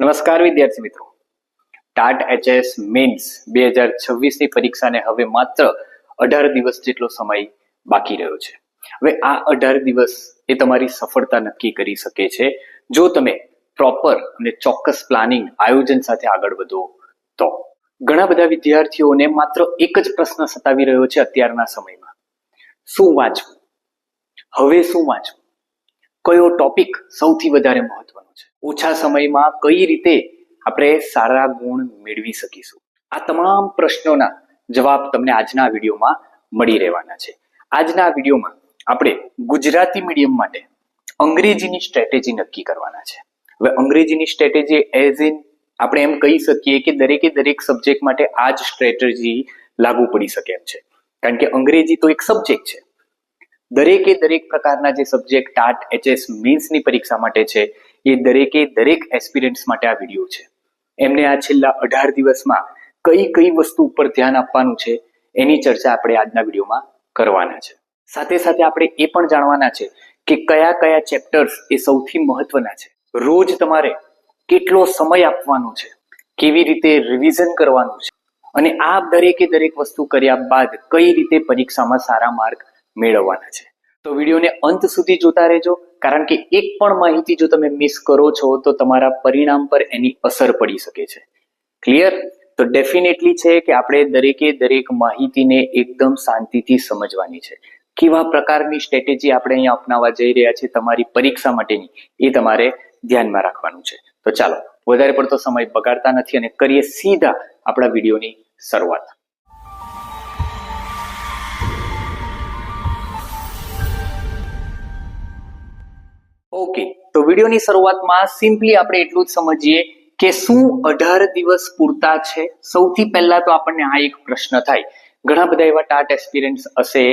નમસ્કાર વિદ્યાર્થી મિત્રો, ટાટ એચએસ મેન્સ 2026 ની પરીક્ષાને હવે માત્ર 18 દિવસ જેટલો સમય બાકી રહ્યો છે. હવે આ 18 દિવસ એ તમારી સફળતા નક્કી કરી શકે છે જો તમે પ્રોપર અને ચોક્કસ પ્લાનિંગ આયોજન સાથે આગળ વધો તો. ઘણા બધા વિદ્યાર્થીઓને માત્ર એક જ પ્રશ્ન સતાવી રહ્યો છે અત્યારના સમયમાં: શું વાંચવું, હવે શું વાંચવું, કયો ટોપિક સૌથી વધારે મહત્વનો છે, ઓછા સમયમાં કઈ રીતે આપણે સારા ગુણ મેળવી શકીશું. આ તમામ પ્રશ્નોના જવાબ તમને આજના વિડીયોમાં મળી રહેવાના છે. આજના વિડીયોમાં આપણે ગુજરાતી મીડિયમ માટે અંગ્રેજીની સ્ટ્રેટેજી નક્કી કરવાના છે. હવે અંગ્રેજીની સ્ટ્રેટેજી એઝ ઇન આપણે એમ કહી શકીએ કે દરેક સબ્જેક્ટ માટે આ જ સ્ટ્રેટેજી લાગુ પડી શકે એમ છે, કારણ કે અંગ્રેજી તો એક સબ્જેક્ટ છે. દરેક પ્રકારના જે સબ્જેક્ટ ટાટ એચએસ મેન્સની પરીક્ષા માટે છે એ દરેક એસ્પિરન્ટ્સ માટે આ વિડીયો છે. એમને આ છેલ્લા 18 દિવસમાં કઈ વસ્તુ ઉપર ધ્યાન આપવાનું છે એની ચર્ચા આપણે આજના વિડીયોમાં કરવાના છે. સાથે સાથે આપણે એ પણ જાણવાના છે કે કયા ચેપ્ટર્સ એ સૌથી મહત્વના છે, રોજ તમારે કેટલો સમય આપવાનો છે, કેવી રીતે રિવિઝન કરવાનું છે, અને આ દરેક વસ્તુ કર્યા બાદ કઈ રીતે પરીક્ષામાં સારા માર્ક મેળવવાના છે. તો વિડીયોને અંત સુધી જોતા રહેજો, કારણ કે એક પણ માહિતી જો તમે મિસ કરો છો તો તમારા પરિણામ પર એની અસર પડી શકે છે. ક્લિયર? તો ડેફિનેટલી છે કે આપણે દરેક માહિતીને એકદમ શાંતિથી સમજવાની છે. કેવા પ્રકારની સ્ટ્રેટેજી આપણે અહીંયા અપનાવવા જઈ રહ્યા છે તમારી પરીક્ષા માટેની, એ તમારે ધ્યાનમાં રાખવાનું છે. તો ચાલો વધારે પડતો સમય બગાડતા નથી અને કરીએ સીધા આપણા વિડીયોની શરૂઆત. ઓકે, તો વિડીયોની શરૂઆતમાં સિમ્પલી આપણે એટલું જ સમજીએ કે શું 18 દિવસ પૂરતા છે. સૌથી પહેલા તો આપણને આ એક પ્રશ્ન થાય. ઘણા બધા એવા ટાટ એસ્પિરન્ટ્સ હશે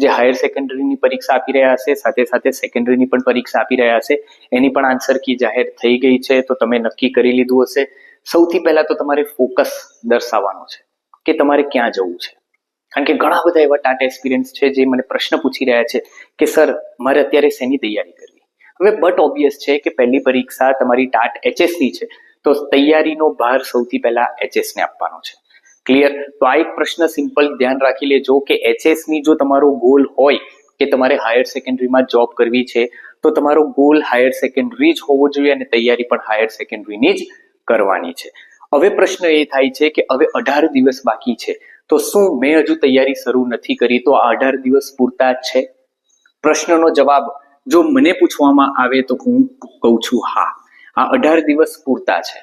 જે હાયર સેકન્ડરીની પરીક્ષા આપી રહ્યા હશે, સાથે સેકન્ડરીની પણ પરીક્ષા આપી રહ્યા હશે. એની પણ આન્સર કી જાહેર થઈ ગઈ છે, તો તમે નક્કી કરી લીધું હશે. સૌથી પહેલા તો તમારે ફોકસ દર્શાવવાનો છે કે તમારે ક્યાં જવું છે, કારણ કે ઘણા બધા એવા ટાટ એસ્પિરન્ટ્સ છે જે મને પ્રશ્ન પૂછી રહ્યા છે કે સર મારે અત્યારે શેની તૈયારી કરવી. હવે બટ ઓબ્વિયસ છે કે પહેલી પરીક્ષા તમારી ટાટ એચએસ ની છે, તો તૈયારીનો ભાર સૌથી પહેલા એચએસ ને આપવાનો છે. ક્લિયર? તો આ એક પ્રશ્ન સિમ્પલ ધ્યાન રાખી લેજો કે એચએસ ની જો તમારો ગોલ હોય કે તમારે હાયર સેકન્ડરીમાં જોબ કરવી છે, તો તમારો ગોલ હાયર સેકન્ડરી જ હોવો જોઈએ અને તૈયારી પણ હાયર સેકન્ડરીની જ કરવાની છે. હવે પ્રશ્ન એ થાય છે કે હવે 18 દિવસ બાકી છે, તો શું મેં હજુ તૈયારી શરૂ નથી કરી, તો આ 18 દિવસ પૂરતા છે? પ્રશ્નનો જવાબ જો મને પૂછવામાં આવે તો હું કહું છું હા, આ 18 દિવસ પૂરતા છે.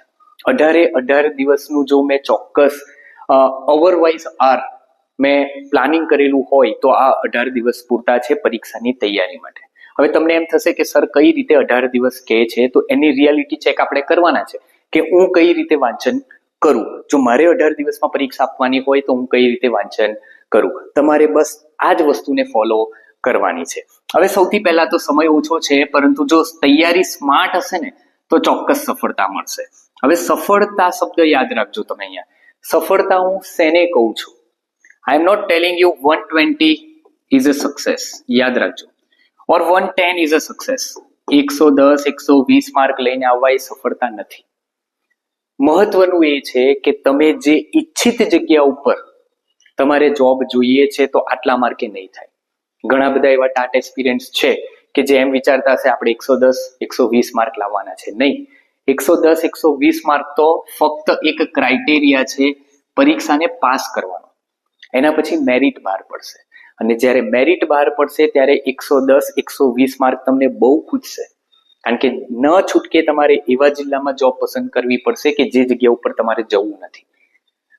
18 દિવસનું જો મેં ચોક્કસ અવરવાઇઝ મેં પ્લાનિંગ કરેલું હોય તો આ 18 દિવસ પૂરતા છે પરીક્ષાની તૈયારી માટે. હવે તમને એમ થશે કે સર કઈ રીતે 18 દિવસ કહે છે, તો એની રિયાલિટી ચેક આપણે કરવાના છે કે હું કઈ રીતે વાંચન કરું. જો મારે 18 દિવસમાં પરીક્ષા આપવાની હોય તો હું કઈ રીતે વાંચન કરું, તમારે બસ આ જ વસ્તુને ફોલો કરવાની છે. હવે સૌથી પહેલા તો સમય ઓછો છે, પરંતુ જો તૈયારી સ્માર્ટ હશે ને તો ચોક્કસ સફળતા મળશે. હવે સફળતા શબ્દ યાદ રાખજો તમે. અહીંયા સફળતા હું શેને કહું છું? I am not telling you 120 is a success, યાદ રાખજો, or 110 is a success. 110 120 mark લઈને આવવા એ સફળતા નથી. મહત્વનું એ છે કે તમે જે ઈચ્છિત જગ્યા ઉપર તમારે જોબ જોઈએ છે તો આટલા માર્કે નહીં થાય. ઘણા બધા એવા ટાટ એસ્પિરન્ટ્સ છે કે જે એમ વિચારતા હશે આપણે 110 120 માર્ક લાવવાના છે. નહીં, 110 120 માર્ક તો ફક્ત એક ક્રાઇટેરિયા છે પરીક્ષાને પાસ કરવાનો. એના પછી મેરિટ બહાર પડશે, અને જ્યારે મેરિટ બહાર પડશે ત્યારે 110 120 માર્ક તમને બહુ ખૂટશે, કારણ કે ન છૂટકે તમારે એવા જિલ્લામાં જોબ પસંદ કરવી પડશે કે જે જગ્યા ઉપર તમારે જવું નથી.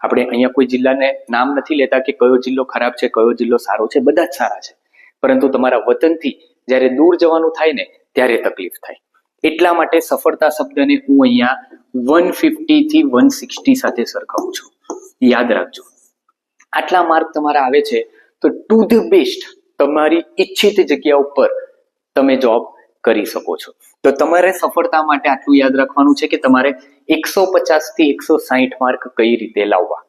આપણે અહીંયા કોઈ જિલ્લાને નામ નથી લેતા કે કયો જિલ્લો ખરાબ છે, કયો જિલ્લો સારો છે, બધા જ સારા છે, પરંતુ તમારા વતનથી જ્યારે દૂર જવાનું થાય ને ત્યારે તકલીફ થાય. એટલા માટે સફળતા શબ્દને હું અહીંયા 150 થી 160 સાથે સરખાવું છું. યાદ રાખજો, આટલા માર્ક તમારા આવે છે તો ટુ ધ બેસ્ટ તમારી ઈચ્છિત જગ્યા ઉપર તમે જોબ કરી શકો છો. તો તમારે સફળતા માટે આટલું યાદ રાખવાનું છે કે તમારે 150 થી 160 માર્ક કઈ રીતે લાવવા.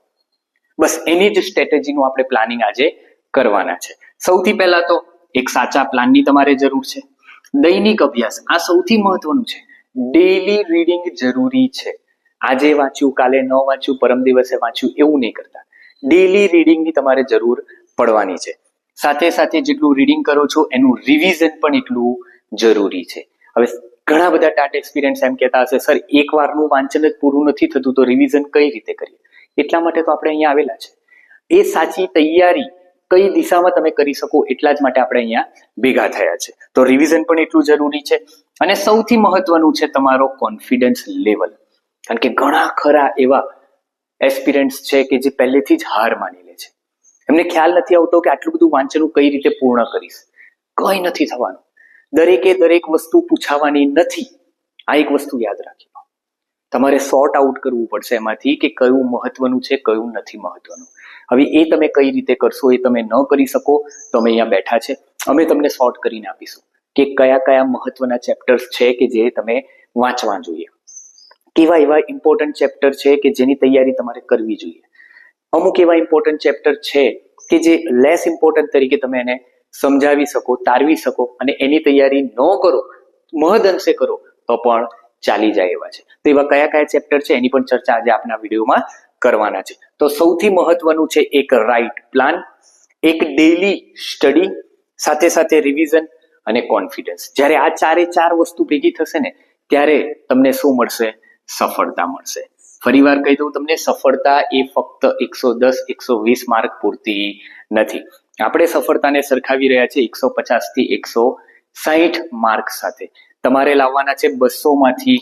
બસ એની જ સ્ટ્રેટેજીનું આપણે પ્લાનિંગ આજે કરવાના છે. સૌથી પહેલા તો એક સાચા પ્લાનની તમારે જરૂર છે. દૈનિક અભ્યાસ, આ સૌથી મહત્વનું છે. ડેઈલી રીડિંગ જરૂરી છે. આજે વાંચ્યું, કાલે ન વાંચ્યું, પરમ દિવસે વાંચ્યું, એવું નહીં કરતા. ડેલી રીડિંગની તમારે જરૂર પડવાની છે. સાથે સાથે જેટલું રીડિંગ કરો છો એનું રિવિઝન પણ એટલું જરૂરી છે. હવે ઘણા બધા ટાટ એક્સપિરિયન્સ એમ કહેતા હશે, સર એક વારનું વાંચન જ પૂરું નથી થતું તો રિવિઝન કઈ રીતે કરીએ? એટલા માટે તો આપણે અહીંયા આવેલા છે. એ સાચી તૈયારી કઈ દિશામાં તમે કરી શકો એટલા જ માટે આપણે અહીંયા ભેગા થયા છે. તો રિવિઝન પણ એટલું જરૂરી છે. અને સૌથી મહત્વનું છે તમારો કોન્ફિડન્સ લેવલ. કારણ કે ઘણા ખરા એવા એસ્પિરન્ટ્સ છે કે જે પહેલેથી જ હાર માની લે છે. એમને ખ્યાલ નથી આવતો કે આટલું બધું વાંચન હું કઈ રીતે પૂર્ણ કરીશ. કઈ નથી થવાનું. દરેકે દરેક વસ્તુ પૂછાવાની નથી. આ એક વસ્તુ યાદ રાખી લો. તમારે સોર્ટ આઉટ કરવું પડશે એમાંથી કે કયું મહત્વનું છે, કયું નથી મહત્વનું. હવે એ તમે કઈ રીતે કરશો એ તમે ન કરી શકો તો અમે અહીંયા બેઠા છે. અમે તમને સોર્ટ કરીને આપીશું કે કયા કયા મહત્વના ચેપ્ટર્સ છે કે જે તમે વાંચવા જોઈએ, કેવા એવા ઇમ્પોર્ટન્ટ ચેપ્ટર છે કે જેની તૈયારી તમારે કરવી જોઈએ. અમુક એવા ઇમ્પોર્ટન્ટ ચેપ્ટર છે કે જે લેસ ઇમ્પોર્ટન્ટ તરીકે તમે એને સમજાવી શકો, તારવી શકો અને એની તૈયારી ન કરો, મહદઅંશે કરો તો પણ ચાલી જાય એવા છે. તો એવા કયા કયા ચેપ્ટર છે એની પણ ચર્ચા આજે આપણા વિડીયોમાં કરવાના છે. તો સૌથી મહત્વનું છે એક રાઇટ પ્લાન, એક ડેલી સ્ટડી, સાથે સાથે રિવિઝન અને કોન્ફિડન્સ. જ્યારે આ ચારે ચાર વસ્તુ ભેગી થશે ને ત્યારે તમને શું મળશે? સફળતા મળશે. ફરીવાર કહી દઉં તમને, સફળતા એ ફક્ત 110, 120 માર્ક પૂરતી નથી. આપણે સફળતાને સરખાવી રહ્યા છે 150 થી 160 માર્ક સાથે. તમારે લાવવાના છે 200 માંથી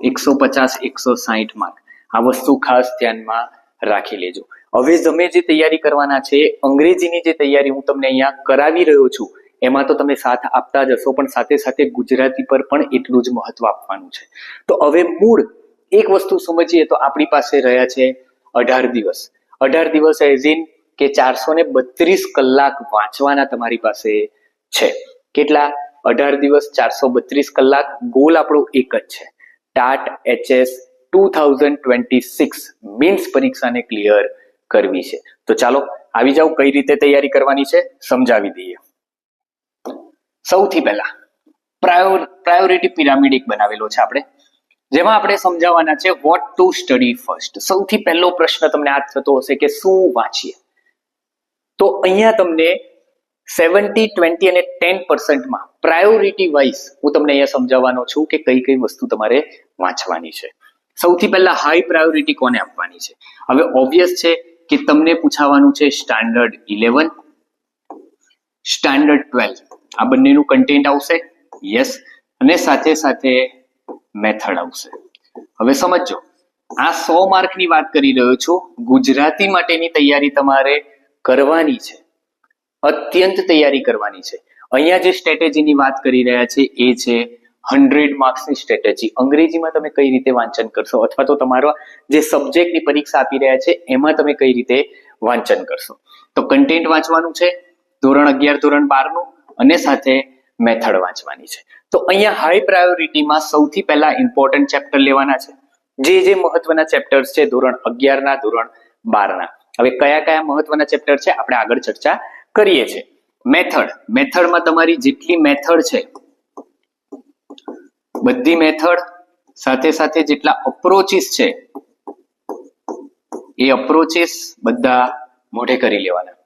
150, 160 માર્ક. આ વસ્તુ ખાસ ધ્યાનમાં રાખી લેજો. હવે તમે જે તૈયારી કરવાના છે, અંગ્રેજીની જે તૈયારી હું તમને અહીંયા કરાવી રહ્યો છું એમાં તો તમે સાથ આપતા જ હશો, પણ સાથે સાથે ગુજરાતી પર પણ એટલું જ મહત્વ આપવાનું છે. તો હવે મૂળ એક વસ્તુ સમજીએ તો આપણી પાસે રહ્યા છે 18 દિવસ. 18 દિવસ એઝ ઇન કે 432 કલાક વાંચવાના તમારી પાસે છે. કેટલા? 18 દિવસ 432 કલાક. ગોલ આપણો એક જ છે, ટાટ HS 2026 મેન્સ પરીક્ષાને ક્લિયર કરવી છે. તો ચાલો આવી જાઓ, કઈ રીતે તૈયારી કરવાની છે સમજાવી દઈએ. સૌથી પહેલા પ્રાયોરિટી પિરામિડ એક બનાવેલો છે આપણે, જેમાં આપણે સમજાવવાના છે વોટ ટુ સ્ટડી ફર્સ્ટ. સૌથી પહેલો પ્રશ્ન તમને આ થતો હશે કે શું વાંચીએ? તો અહીંયા તમને 70, 20 અને 10% માં પ્રાયોરિટી વાઇઝ હું તમને અહીંયા સમજાવવાનો છું કે કઈ કઈ વસ્તુ તમારે વાંચવાની છે. સૌથી પહેલા હાઈ પ્રાયોરિટી કોને આપવાની છે? હવે ઓબ્વિયસ છે કે તમને પૂછાવાનું છે સ્ટાન્ડર્ડ 11, સ્ટાન્ડર્ડ 12. આ બંનેનું કન્ટેન્ટ આવશે, યસ, અને સાથે સાથે મેથડ આવશે. હવે સમજો, આ 100 માર્કની વાત કરી રહ્યો છું. ગુજરાતી માટેની તૈયારી તમારે કરવાની છે, અત્યંત તૈયારી કરવાની છે. અહીંયા જે સ્ટ્રેટેજીની વાત કરી રહ્યા છે એ છે 100 માર્ક્સની સ્ટ્રેટેજી. અંગ્રેજીમાં તમે કઈ રીતે વાંચન કરશો, અથવા તો તમારા જે સબ્જેક્ટની પરીક્ષા આપી રહ્યા છે એમાં તમે કઈ રીતે વાંચન કરશો. તો કન્ટેન્ટ વાંચવાનું છે ધોરણ 11, ધોરણ 12 નું, અને સાથે મેથડ વાંચવાની છે. તો અહીંયા હાઈ પ્રાયોરિટીમાં સૌથી પહેલા ઇમ્પોર્ટન્ટ ચેપ્ટર લેવાના છે. જે મહત્વના ચેપ્ટર્સ છે ધોરણ 11 ના, ધોરણ 12 ના. હવે કયા કયા મહત્વના ચેપ્ટર છે આપણે આગળ ચર્ચા કરીએ છીએ. મેથડમાં તમારી જેટલી મેથડ છે બધી મેથડ, સાથે સાથે જેટલા અપ્રોચીસ છે એ અપ્રોચીસ બધા મોઢે કરી લેવાના.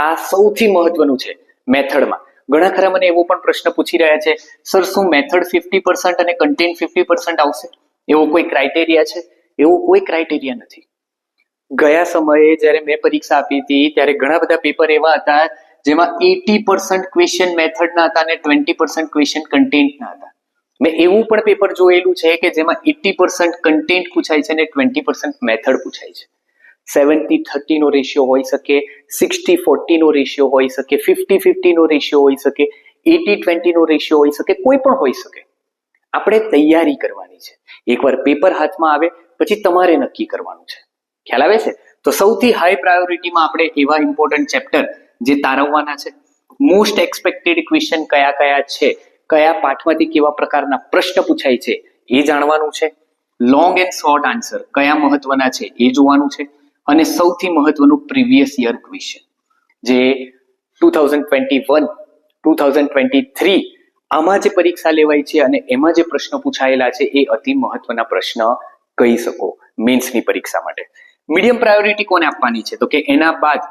આ સૌથી મહત્વનું છે મેથડમાં. ઘણા ખરા મને એવો પણ પ્રશ્ન પૂછી રહ્યા છે, સર શું મેથડ 50% અને કન્ટેન્ટ 50% આવશે? એવો કોઈ ક્રાઇટેરિયા છે? એવો કોઈ ક્રાઇટેરિયા નથી. ગયા સમયે જ્યારે મેં પરીક્ષા આપી હતી ત્યારે ઘણા બધા પેપર એવા હતા જેમાં 80% ક્વેશ્ચન મેથડના હતા અને 20% ક્વેશ્ચન કન્ટેન્ટના હતા. મેં એવું પણ પેપર જોયેલું છે કે જેમાં 80% કન્ટેન્ટ પૂછાય છે અને 20% મેથડ પૂછાય છે. 70-30 નો રેશિયો હોઈ શકે, 60-40 નો રેશિયો હોઈ શકે, 50-50 નો રેશિયો હોઈ શકે, 80-20 નો રેશિયો હોઈ શકે, કોઈ પણ હોઈ શકે. આપણે તૈયારી કરવાની છે. એકવાર પેપર હાથમાં આવે પછી તમારે નક્કી કરવાનું છે. ખ્યાલ આવે છે? તો સૌથી હાઈ પ્રાયોરિટીમાં આપણે એવા ઇમ્પોર્ટન્ટ ચેપ્ટર જે તારવવાના છે. મોસ્ટ એક્સપેક્ટેડ ક્વેશ્ચન કયા કયા છે, કયા પાઠમાંથી કેવા પ્રકારના પ્રશ્ન પૂછાય છે એ જાણવાનું છે. લોંગ એન્ડ શોર્ટ આન્સર કયા મહત્વના છે એ જોવાનું છે. અને સૌથી મહત્વનું પ્રીવિયસ યર ક્વેશ્ચન જે 2021, 2023 આમાં જે પરીક્ષા લેવાય છે અને એમાં જે પ્રશ્નો પૂછાયેલા છે એ અતિ મહત્વના પ્રશ્ન કહી શકો મેન્સની પરીક્ષા માટે. મીડિયમ પ્રાયોરિટી કોને આપવાની છે? તો કે એના બાદ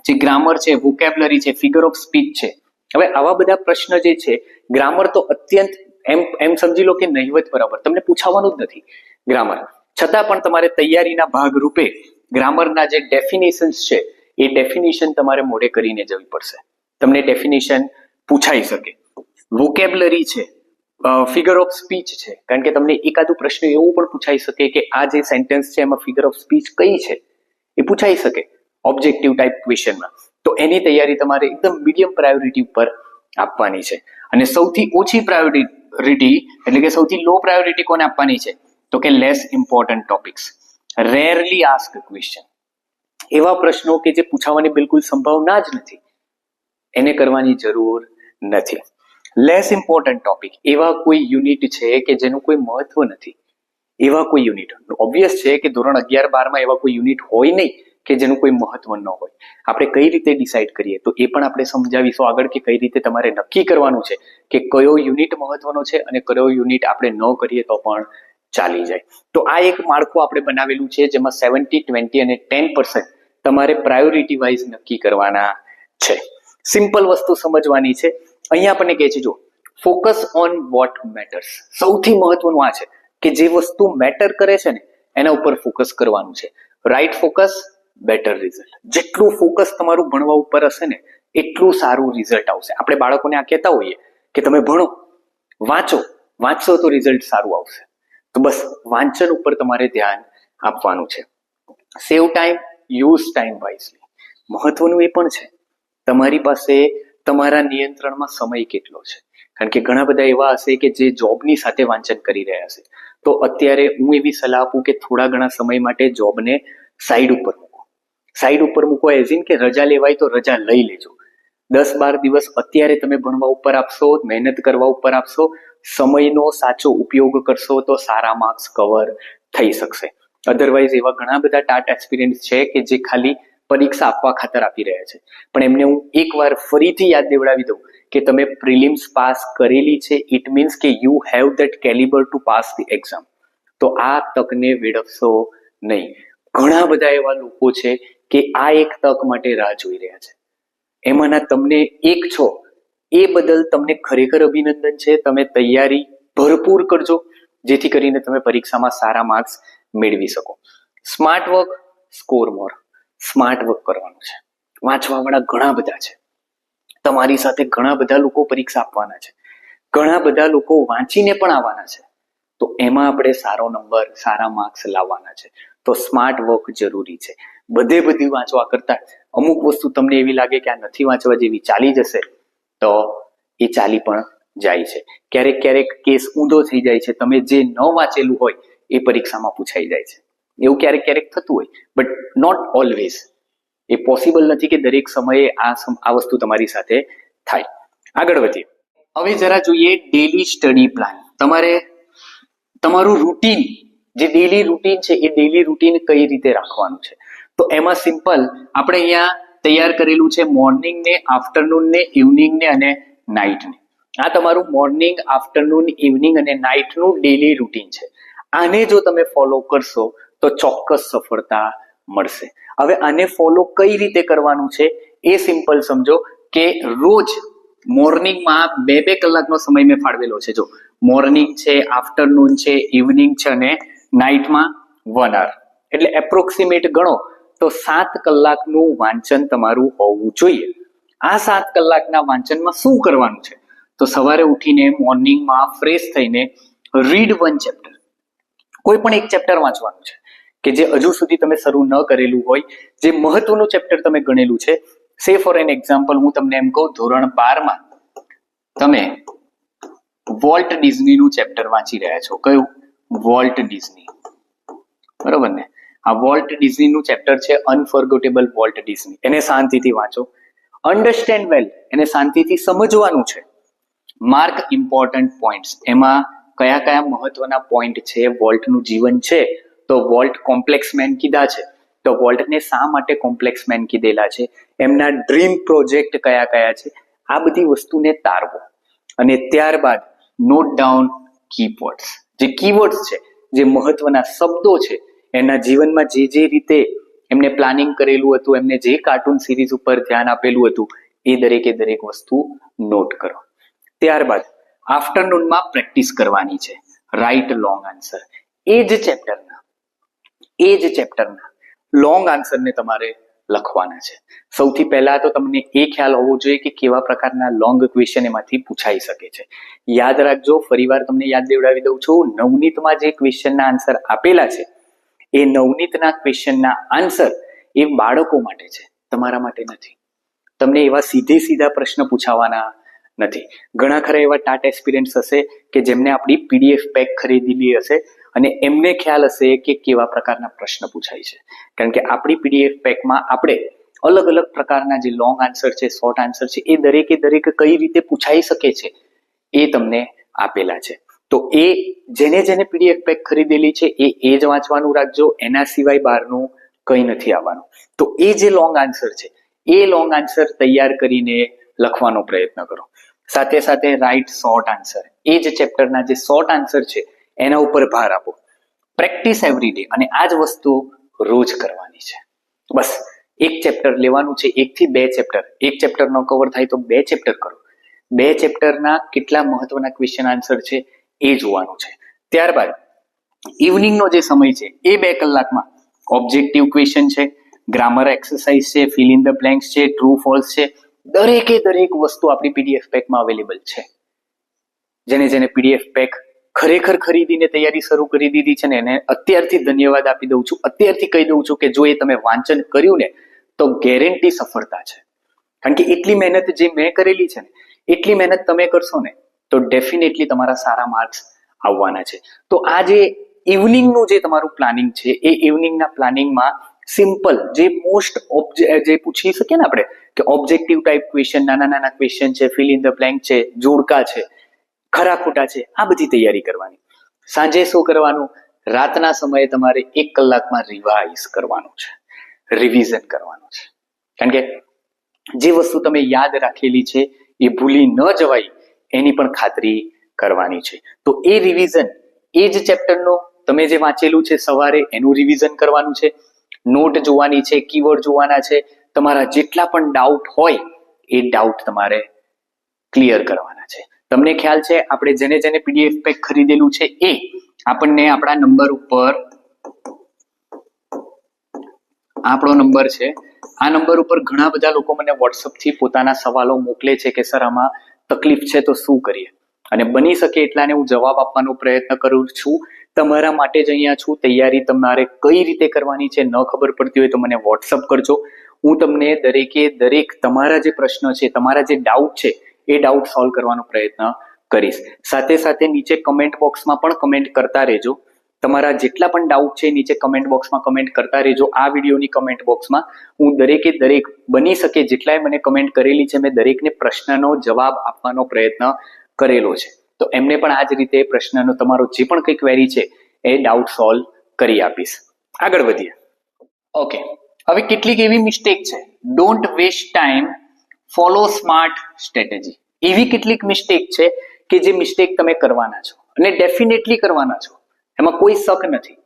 જે ગ્રામર છે, વોકેબ્યુલરી છે, ફિગર ઓફ સ્પીચ છે. હવે આવા બધા પ્રશ્ન જે છે, ગ્રામર તો અત્યંત એમ સમજી લો કે નહિવત બરાબર, તમને પૂછાવાનું જ નથી ગ્રામર. છતાં પણ તમારે તૈયારીના ભાગ રૂપે ગ્રામરના જે ડેફિનેશન્સ છે એ ડેફિનેશન તમારે મોઢે કરીને જવી પડશે. તમને ડેફિનેશન પૂછાઈ શકે. વોકેબ્યુલરી છે, ફિગર ઓફ સ્પીચ છે, કારણ કે તમને એકાદું પ્રશ્ન એવું પણ પૂછાઈ શકે કે આ જે સેન્ટેન્સ છે એમાં ફિગર ઓફ સ્પીચ કઈ છે એ પૂછાઈ શકે ઓબ્જેક્ટિવ ટાઈપ ક્વેશ્ચનમાં. તો એની તૈયારી તમારે એકદમ મીડિયમ પ્રાયોરિટી ઉપર આપવાની છે. અને સૌથી ઓછી પ્રાયોરિટી એટલે કે સૌથી લો પ્રાયોરિટી કોને આપવાની છે? તો કે less important topics, rarely ask question, એવા પ્રશ્નો કે જે પૂછાવાની બિલકુલ સંભાવના જ નથી, એને કરવાની જરૂર નથી. લેસ ઇમ્પોર્ટન્ટ ટોપિક, એવા કોઈ યુનિટ છે કે જેનું કોઈ મહત્વ નથી, એવા કોઈ યુનિટ. ઓબ્વિયસ છે કે ધોરણ 11-12 એવા કોઈ યુનિટ હોય નહીં કે જેનું કોઈ મહત્વ ન હોય. આપણે કઈ રીતે ડિસાઈડ કરીએ તો એ પણ આપણે સમજાવીશું આગળ, કે કઈ રીતે તમારે નક્કી કરવાનું છે કે કયો યુનિટ મહત્વનો છે અને કયો યુનિટ આપણે ન કરીએ તો પણ ચાલી જાય. તો આ એક માળખું આપણે બનાવેલું છે જેમાં 70, 20 અને 10% તમારે પ્રાયોરિટી વાઇઝ નક્કી કરવાના છે. સિમ્પલ વસ્તુ સમજવાની છે. અહીંયા આપણને કહે છે, જો ફોકસ ઓન વોટ મેટર્સ. સૌથી મહત્વનું આ છે કે જે વસ્તુ મેટર કરે છે ને એના ઉપર ફોકસ કરવાનું છે. Right focus, better result. જેટલું ફોકસ તમારું ભણવા ઉપર હશે ને એટલું સારું રિઝલ્ટ આવશે. આપણે બાળકોને આ કહેતા હોઈએ કે તમે ભણો, વાંચશો તો રિઝલ્ટ સારું આવશે. તો બસ વાંચન ઉપર તમારે ધ્યાન આપવાનું છે. સેવ ટાઈમ, યુઝ ટાઈમ વાઇઝલી. મહત્વનું એ પણ છે તમારી પાસે તમારા નિયંત્રણમાં સમય કેટલો છે. કારણ કે ઘણા બધા એવા હશે કે જે જોબની સાથે વાંચન કરી રહ્યા હશે. તો અત્યારે હું એવી સલાહ આપું કે થોડા ઘણા સમય માટે જોબને સાઈડ ઉપર મૂકો. સાઈડ ઉપર મૂકો એઝ ઇન કે રજા લેવાય તો રજા લઈ લેજો. 10-12 દિવસ અત્યારે તમે ભણવા ઉપર આપશો, મહેનત કરવા ઉપર આપશો, સમયનો સાચો ઉપયોગ કરશો તો સારા માર્ક્સ કવર થઈ શકશે. અધરવાઇઝ એવા ઘણા બધા ટાટ એક્સપિરિયન્સ છે કે જે ખાલી પરીક્ષા આપવા ખાતર આપી રહ્યા છે, પણ એમને હું એકવાર ફરીથી યાદ દેવડાવી દઉં કે તમે પ્રિલિમ્સ પાસ કરેલી છે. ઇટ મીન્સ કે you have that calibre to pass the exam. તો આ તકને વેડફશો નહીં. ઘણા બધા એવા લોકો છે કે આ એક તક માટે રાહ જોઈ રહ્યા છે. એમાંના તમને એક છો, એ બદલ તમને ખરેખર અભિનંદન છે. તમે તૈયારી ભરપૂર કરજો જેથી કરીને તમે પરીક્ષામાં સારા માર્ક્સ મેળવી શકો. સ્માર્ટ વર્ક, સ્કોર મોર. સ્માર્ટ વર્ક કરવાનું છે. વાંચવા વાળા ઘણા બધા છે. તમારી સાથે ઘણા બધા લોકો પરીક્ષા આપવાના છે, ઘણા બધા લોકો વાંચીને પણ આવવાના છે. તો એમાં આપણે સારો નંબર, સારા માર્ક્સ લાવવાના છે. તો સ્માર્ટ વર્ક જરૂરી છે. બધી વાંચવા કરતા અમુક વસ્તુ તમને એવી લાગે કે આ નથી વાંચવા જેવી, ચાલી જશે, તો એ ચાલી પણ જાય છે. ક્યારેક કેસ ઊંધો થઈ જાય છે. તમે જે ન વાંચેલું હોય એ પરીક્ષામાં પૂછાઈ જાય છે. એવું ક્યારેક થતું હોય, બટ નોટ ઓલવેઝ. એ પોસિબલ નથી કે દરેક સમયે આ વસ્તુ તમારી સાથે થાય. આગળ વધીએ. હવે જરા જોઈએ ડેલી સ્ટડી પ્લાન. તમારે તમારું રૂટીન, જે ડેલી રૂટીન છે એ ડેલી રૂટીન કઈ રીતે રાખવાનું છે. તો એમાં સિમ્પલ આપણે અહીંયા તૈયાર કરેલું છે મોર્નિંગ ને, આફ્ટરનૂન ને, ઇવનિંગ ને અને નાઇટ ને. આ તમારું મોર્નિંગ, આફ્ટરનૂન, ઇવનિંગ અને નાઇટનું ડેલી રૂટીન છે. આને જો તમે ફોલો કરશો તો ચોક્કસ સફળતા મળશે. હવે આને ફોલો કઈ રીતે કરવાનું છે એ સિમ્પલ સમજો કે રોજ મોર્નિંગમાં 2-2 કલાકનો સમય મેં ફાળવેલો છે. જો મોર્નિંગ છે, આફ્ટરનૂન છે, ઇવનિંગ છે અને નાઇટમાં 1 hour, એટલે એપ્રોક્સિમેટ ગણો તો 7 કલાકનું વાંચન તમારું હોવું જોઈએ. આ 7 કલાકના વાંચનમાં શું કરવાનું છે? તો સવારે ઉઠીને મોર્નિંગમાં ફ્રેશ થઈને રીડ 1 ચેપ્ટર. કોઈ પણ એક ચેપ્ટર વાંચવાનું છે કે જે હજુ સુધી તમે શરૂ ન કરેલું હોય, જે મહત્વનું ચેપ્ટર તમે ગણેલું છે. સે ફોર એન એક્ઝામ્પલ હું તમને એમ કહું, ધોરણ 12માં તમે વોલ્ટ ડિઝનીનું ચેપ્ટર વાંચી રહ્યા છો. કયું? વોલ્ટ ડિઝની, બરોબર ને? આ વોલ્ટ ડિઝનીનું ચેપ્ટર છે અનફોરગેટેબલ વોલ્ટ ડિઝની. એને શાંતિથી વાંચો. અન્ડરસ્ટેન્ડ વેલ, એને શાંતિથી સમજવાનું છે. Mark important points. એમાં કયા મહત્વના પોઈન્ટ છે. વોલ્ટનું જીવન છે તો વોલ્ટ કોમ્પ્લેક્સ મેન કીધા છે, તો વોલ્ટને શા માટે કોમ્પ્લેક્સ મેન કીધેલા છે, એમના ડ્રીમ પ્રોજેક્ટ કયા છે, આ બધી વસ્તુને તારવો. અને ત્યારબાદ નોટ ડાઉન કીવર્ડ્સ. જે કીવર્ડ્સ છે, જે મહત્વના શબ્દો છે, એના જીવનમાં જે રીતે એમને પ્લાનિંગ કરેલું હતું, એમને જે કાર્ટૂન સિરીઝ ઉપર ધ્યાન આપેલું હતું, એ દરેક વસ્તુ નોટ કરો. ત્યારબાદ આફ્ટરનૂનમાં પ્રેક્ટિસ કરવાની છે. Right long answer. એ જ ચેપ્ટરના લોંગ આન્સરને તમારે લખવાના છે. સૌથી પહેલા તો તમને એ ખ્યાલ હોવો જોઈએ કે કેવા પ્રકારના લોંગ ક્વેશ્ચન એમાંથી પૂછાઈ શકે છે. યાદ રાખજો, ફરીવાર તમને યાદ દેવડાવી દઉં છું, નવનીતમાં જે ક્વેશ્ચનના આન્સર આપેલા છે એ નવનીતના ક્વેશ્ચનના આન્સર એ બાળકો માટે છે, તમારા માટે નથી. તમને એવા સીધા પ્રશ્ન પૂછાવાના નથી. ઘણા ખરા એવા ટાટ એસ્પિરન્ટ્સ હશે કે જેમને આપણી PDF પેક ખરીદેલી હશે અને એમને ખ્યાલ હશે કે કેવા પ્રકારના પ્રશ્ન પૂછાય છે. કારણ કે આપણી PDF પેકમાં આપણે અલગ પ્રકારના જે લોંગ આન્સર છે, શોર્ટ આન્સર છે, એ દરેક કઈ રીતે પૂછાઈ શકે છે એ તમને આપેલા છે. તો એ જેને PDF પેક ખરીદેલી છે એ જ વાંચવાનું રાખજો. એના સિવાય બહારનું કંઈ નથી આવવાનું. તો એ જે લોંગ આન્સર છે એ લોંગ આન્સર તૈયાર કરીને લખવાનો પ્રયત્ન કરો. સાથે રાઇટ શોર્ટ આન્સર. એ જ ચેપ્ટરના જે શોર્ટ આન્સર છે એના ઉપર ભાર આપો. Practice every day. અને આ જ વસ્તુ રોજ કરવાની છે. બસ એક ચેપ્ટર લેવાનું છે, 1 થી 2 ચેપ્ટર. એક ચેપ્ટર ન કવર થાય તો 2 ચેપ્ટર કરો. 2 ચેપ્ટરના કેટલા મહત્વના ક્વેશ્ચન આન્સર છે એ જોવાનું છે. ત્યારબાદ ઇવનિંગનો જે સમય છે એ 2 કલાકમાં ઓબ્જેક્ટિવ ક્વેશ્ચન છે, ગ્રામર એક્સરસાઇઝ છે, ફિલ ઇન ધ બ્લેન્ક્સ છે, ટ્રુ ફોલ્સ છે. દરેક વસ્તુ આપણી PDF પેકમાં અવેલેબલ છે. જેને PDF પેક ખરેખર ખરીદીને તૈયારી શરૂ કરી દીધી છે ને એને અત્યારથી ધન્યવાદ આપી દઉં છું. અત્યારથી કહી દઉં છું કે જો એ તમે વાંચન કર્યું ને તો ગેરંટી સફળતા છે. કારણ કે એટલી મહેનત જે મેં કરેલી છે ને એટલી મહેનત તમે કરશો ને તો ડેફિનેટલી તમારા સારા માર્ક્સ આવવાના છે. તો આ જે ઇવનિંગનું જે તમારું પ્લાનિંગ છે એ ઇવનિંગના પ્લાનિંગમાં સિમ્પલ જે મોસ્ટ જે પૂછી શકીએ ને આપણે કે ઓબ્જેક્ટિવ ટાઈપ ક્વેશ્ચન, નાના ક્વેશ્ચન છે, ફિલ ઇન ધ બ્લેન્ક છે, જોડકા છે, ખરા ખોટા છે, આ બધી તૈયારી કરવાની. સાંજે શું કરવાનું? રાતના સમયે તમારે 1 કલાકમાં રિવાઇઝ કરવાનું છે, રિવિઝન કરવાનું છે. કારણ કે જે વસ્તુ તમે યાદ રાખેલી છે એ ભૂલી ન જવાય એની પણ ખાતરી કરવાની છે. તો એ રિવિઝન, એ જ ચેપ્ટરનો તમે જે વાંચેલું છે સવારે એનું રિવિઝન કરવાનું છે, નોટ જોવાની છે, કીવર્ડ જોવાના છે, તમારા જેટલા પણ ડાઉટ હોય એ ડાઉટ તમારે ક્લિયર કરવાના છે. તમને ખ્યાલ છે આપણે જેને PDF પેક ખરીદેલું છે એ આપણને આપણા નંબર ઉપર, આપણો નંબર છે, આ નંબર ઉપર ઘણા બધા લોકો મને WhatsApp થી પોતાના સવાલો મોકલે છે કે સર આમાં તકલીફ છે તો શું કરીએ, અને બની શકે એટલાને હું જવાબ આપવાનો પ્રયત્ન કરું છું. તમારા માટે જ અહીંયા છું. તૈયારી તમારે કઈ રીતે કરવાની છે ન ખબર પડતી હોય તો મને WhatsApp કરજો. હું તમને દરેક તમારા જે પ્રશ્ન છે, તમારા જે ડાઉટ છે એ ડાઉટ સોલ્વ કરવાનો પ્રયત્ન કરીશ. સાથે નીચે કમેન્ટ બોક્સમાં પણ કમેન્ટ કરતા રહેજો. તમારા જેટલા પણ ડાઉટ છે નીચે કમેન્ટ બોક્સમાં કમેન્ટ કરતા રહેજો. આ વિડીયોની કમેન્ટ બોક્સમાં હું દરેક બની શકે જેટલાય મને કમેન્ટ કરેલી છે મેં દરેકને પ્રશ્નનો જવાબ આપવાનો પ્રયત્ન કરેલો છે. તો એમને પણ આ જ રીતે પ્રશ્નનો તમારો જે પણ કંઈ ક્વેરી છે એ ડાઉટ સોલ્વ કરી આપીશ. આગળ વધીએ. ઓકે, હવે કેટલીક એવી મિસ્ટેક છે. Don't waste time, follow smart strategy. એવી કેટલીક મિસ્ટેક છે કે જે મિસ્ટેક તમે કરવાના છો અને ડેફિનેટલી કરવાના છો, એમાં કોઈ શક નથી.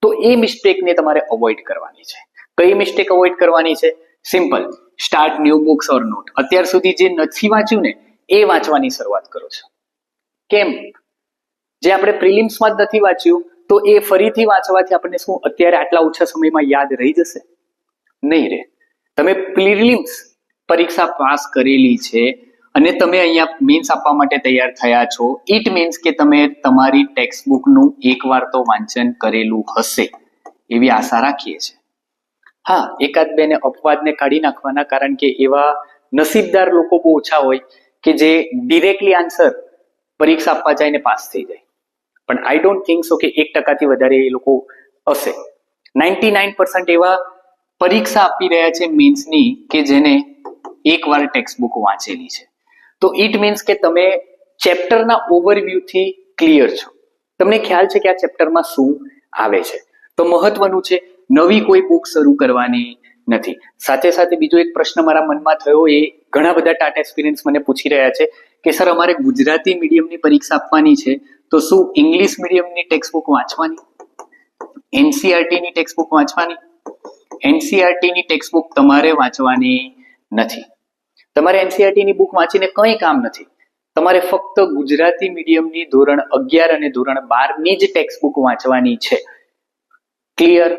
તો એ મિસ્ટેકને તમારે અવોઇડ કરવાની છે. કઈ મિસ્ટેક અવોઇડ કરવાની છે? Simple, start new books or not. અત્યાર સુધી જે નથી વાંચ્યું ને એ વાંચવાની શરૂઆત કરો છો. કેમ? જે આપણે પ્રિલિમ્સમાં જ નથી વાંચ્યું તો એ ફરીથી વાંચવાથી આપણને શું અત્યારે આટલા ઓછા સમયમાં યાદ રહી જશે? નહીં રહે. તમે પ્રિલિમ્સ પરીક્ષા પાસ કરેલી છે અને તમે અહીંયા મેન્સ આપવા માટે તૈયાર થયા છો, ઇટ મીન્સ કે તમે તમારી ટેક્સ્ટ બુકનું એકવાર તો વાંચન કરેલું હશે એવી આશા રાખીએ છીએ. હા, એકાદ બેને અપવાદને કાઢી નાખવાના, કારણ કે એવા નસીબદાર લોકો બહુ ઓછા હોય કે જે ડિરેક્ટલી આન્સર પરીક્ષા આપવા જાય ને પાસ થઈ જાય. પણ આઈ ડોન્ટ થિંક સો કે 1% વધારે એ લોકો હશે. 99% એવા પરીક્ષા આપી રહ્યા છે મેન્સની કે જેને એકવાર ટેક્સ્ટ બુક વાંચેલી છે. તો ઇટ મીન્સ કે તમે ચેપ્ટરના ઓવરવ્યુથી ક્લિયર છો, તમને ખ્યાલ છે કે આ ચેપ્ટરમાં શું આવે છે. તો મહત્વનું છે નવી કોઈ બુક શરૂ કરવાની નથી. સાથે બીજો એક પ્રશ્ન મારા મનમાં થયો, એ ઘણા બધા ટાટ એક્સપિરિયન્સ મને પૂછી રહ્યા છે કે સર અમારે ગુજરાતી મીડિયમની પરીક્ષા આપવાની છે તો શું ઇંગ્લિશ મીડિયમની ટેક્સ્ટ બુક વાંચવાની? એનસીઆરટી ની ટેક્સ્ટ બુક વાંચવાની? એનસીઆરટી ની ટેક્સ્ટ બુક તમારે વાંચવાની નથી. તમારે એનસીઆરટી ની બુક વાંચીને કંઈ કામ નથી. તમારે ફક્ત ગુજરાતી મીડિયમની ધોરણ 11 અને ધોરણ 12 ની જ ટેક્સ્ટ બુક વાંચવાની છે. ક્લિયર?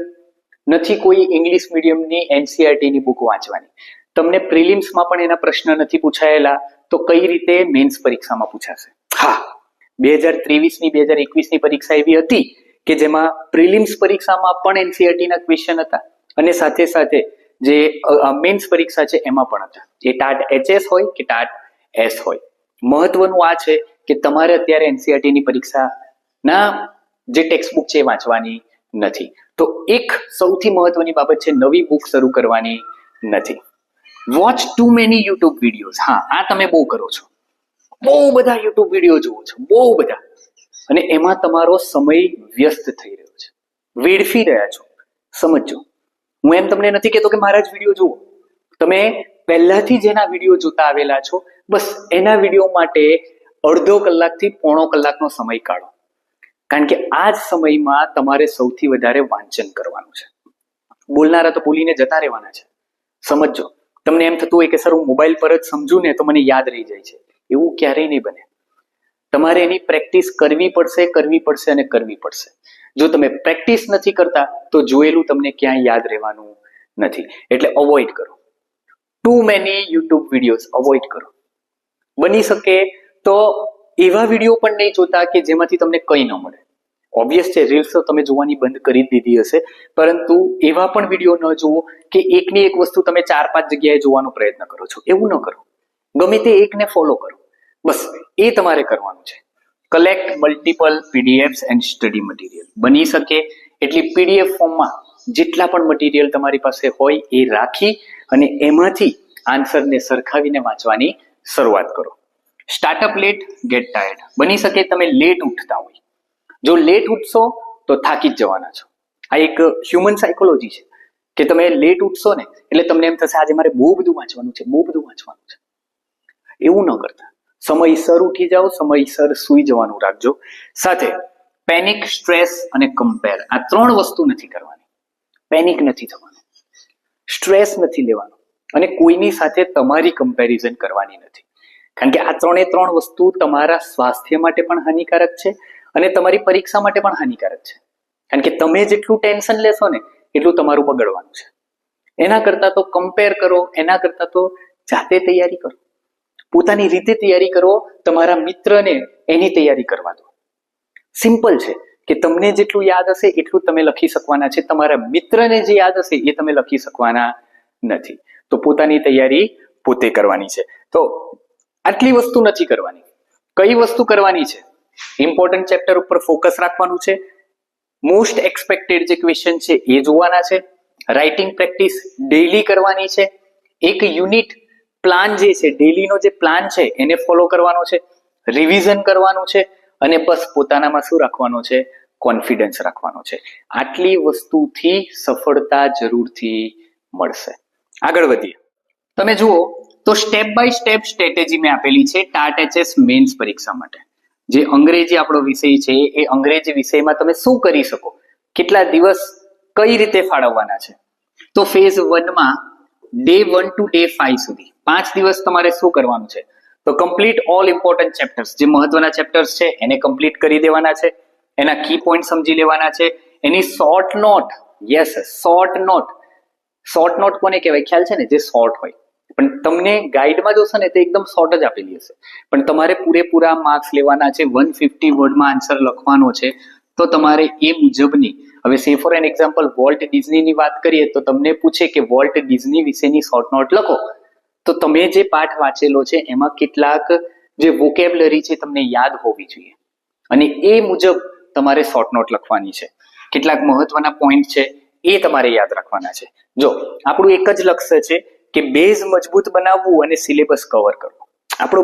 નથી કોઈ ઇંગ્લિશ મીડિયમની એનસીઆરટી ની બુક વાંચવાની. તમને પ્રિલિમ્સમાં પણ એના પ્રશ્ન નથી પૂછાયેલા તો કઈ રીતે મેન્સ પરીક્ષામાં પૂછાશે? હા, 2023 ની 2021 ની પરીક્ષા એવી હતી કે જેમાં પ્રિલિમ્સ પરીક્ષામાં પણ એનસીઆરટી ના ક્વેશ્ચન હતા અને સાથે સાથે જે મેન્સ પરીક્ષા છે એમાં પણ હતા. એ ટાટ એચએસ હોય કે ટાટ એસ હોય. મહત્વનું આ છે કે તમારે અત્યારે એનસીઆરટી ની પરીક્ષાના જે ટેક્સ્ટ બુક છે એ વાંચવાની નથી. તો એક સૌથી મહત્વની બાબત છે, નવી બુક શરૂ કરવાની નથી. Watch too many YouTube videos. હા, આ તમે બહુ કરો છો. બહુ બધા યુટ્યુબ વિડીયો જુઓ છો, બહુ બધા, અને એમાં તમારો સમય વ્યસ્ત થઈ રહ્યો છે, વેડફી રહ્યા છો. સમજો, હું એમ તમને નથી કહેતો કે મારા જ વિડીયો જુઓ. તમે પહેલાથી જ એના વિડીયો જોતા આવેલા છો, બસ એના વિડીયો માટે અડધો કલાકથી પોણો કલાકનો સમય કાઢો. કારણ કે આ જ સમયમાં તમારે સૌથી વધારે વાંચન કરવાનું છે. બોલનારા તો બોલીને જતા રહેવાના છે. સમજો, તમને એમ થતું હોય કે સર હું મોબાઈલ પર જ સમજુ ને તો મને યાદ રહી જાય છે. એવું ક્યારેય નહીં બને. તમારે એની પ્રેક્ટિસ કરવી પડશે, કરવી પડશે અને કરવી પડશે. જો તમે પ્રેક્ટિસ નથી કરતા તો જોયેલું તમને ક્યાંય યાદ રહેવાનું નથી. એટલે અવોઇડ કરો. Too many YouTube videos avoid કરો. બની શકે તો એવા વિડીયો પણ નહીં જોતા કે જેમાંથી તમને કંઈ ન મળે. ઓબ્વિયસ છે, રીલ્સ તો તમે જોવાની બંધ કરી દીધી હશે, પરંતુ એવા પણ વિડીયો ન જુઓ કે એકની એક વસ્તુ તમે 4-5 જગ્યાએ જોવાનો પ્રયત્ન કરો છો. એવું ન કરો. ગમે તે એકને ફોલો કરો. બસ એ તમારે કરવાનું છે. Collect multiple PDFs and study material. બની શકે એટલી પીડીએફ ફોર્મમાં જેટલા પણ મટીરિયલ તમારી પાસે હોય એ રાખી અને એમાંથી આન્સરને સરખાવીને વાંચવાની શરૂઆત કરો. Start up late, get tired. બની શકે તમે લેટ ઉઠતા હોય. જો લેટ ઉઠશો તો થાકી જ જવાના છો. આ એક હ્યુમન સાયકોલોજી છે કે તમે લેટ ઉઠશો ને એટલે તમને એમ થશે આજે મારે બહુ બધું વાંચવાનું છે, બહુ બધું વાંચવાનું છે. એવું ન કરતા. સમયસર ઉઠી જાઓ, સમયસર સૂઈ જવાનું રાખજો. સાથે પેનિક, સ્ટ્રેસ અને કમ્પેર, આ 3 વસ્તુ નથી કરવાની. પેનિક નથી થવાનું, સ્ટ્રેસ નથી લેવાનું અને કોઈની સાથે તમારી કમ્પેરિઝન કરવાની નથી. કારણ કે આ 3 વસ્તુ તમારા સ્વાસ્થ્ય માટે પણ હાનિકારક છે અને તમારી પરીક્ષા માટે પણ હાનિકારક છે. કારણ કે તમે જેટલું ટેન્શન લેશો ને એટલું તમારું બગડવાનું છે. એના કરતા તો કમ્પેર કરો, એના કરતા તો જાતે તૈયારી કરો, પોતાની રીતે તૈયારી કરો. તમારા મિત્રને એની તૈયારી કરવા દો. સિમ્પલ છે કે તમને જેટલું યાદ હશે એટલું તમે લખી શકવાના છે. તમારા મિત્રને જે યાદ હશે એ તમે લખી શકવાના નથી. તો પોતાની તૈયારી પોતે કરવાની છે. તો આટલી વસ્તુ નથી કરવાની. કઈ વસ્તુ કરવાની છે? ઇમ્પોર્ટન્ટ ચેપ્ટર ઉપર ફોકસ રાખવાનું છે. મોસ્ટ એક્સપેક્ટેડ જે ક્વેશ્ચન છે એ જોવાના છે. રાઇટિંગ પ્રેક્ટિસ ડેઈલી કરવાની છે. એક યુનિટ પ્લાન જે છે, ડેઈલીનો જે પ્લાન છે એને ફોલો કરવાનો છે. રિવિઝન કરવાનું છે અને બસ પોતાનામાં શું રાખવાનો છે? કોન્ફિડન્સ રાખવાનો છે. આટલી વસ્તુથી સફળતા જરૂરથી મળશે. આગળ વધીએ. તમે જુઓ તો સ્ટેપ બાય સ્ટેપ સ્ટ્રેટેજી મેં આપેલી છે ટાટ એચએસ મેન્સ પરીક્ષા માટે. જે અંગ્રેજી આપણો વિષય છે એ અંગ્રેજી વિષયમાં તમે શું કરી શકો, કેટલા દિવસ કઈ રીતે ફાળવવાના છે. તો ફેઝ 1માં ડે 1 to ડે 5 સુધી 5 દિવસ તમારે શું કરવાનું છે? તો કમ્પ્લીટ ઓલ ઇમ્પોર્ટન્ટ ચેપ્ટર્સ, જે મહત્વના ચેપ્ટર્સ છે એને કમ્પ્લીટ કરી દેવાના છે. એના કી પોઈન્ટ સમજી લેવાના છે. એની short note, yes short note. Short note કોને કહેવાય? ખ્યાલ છે ને, જે શોર્ટ હોય. પણ તમને ગાઈડમાં જોશો ને તો એકદમ શોર્ટ જ આપેલી હશે, પણ તમારે પૂરેપૂરા માર્ક્સ લેવાના છે. 150 વર્ડમાં આન્સર લખવાનો છે. તો તમારે એ મુજબની, હવે સે ફોર એન એક્ઝામ્પલ વોલ્ટ ડિઝનીની વાત કરીએ તો તમને પૂછે કે વોલ્ટ ડિઝની વિશેની શોર્ટ નોટ લખો. તો તમે જે પાઠ વાંચેલો છે એમાં કેટલાક જે વોકેબ્યુલરી છે તમને યાદ હોવી જોઈએ અને એ મુજબ તમારે શોર્ટ નોટ લખવાની છે. કેટલાક મહત્વના પોઈન્ટ છે એ તમારે યાદ રાખવાના છે. જો આપણું એક જ લક્ષ્ય છે કે બેઝ મજબૂત બનાવવું અને સિલેબસ કવર કરવો. આપણો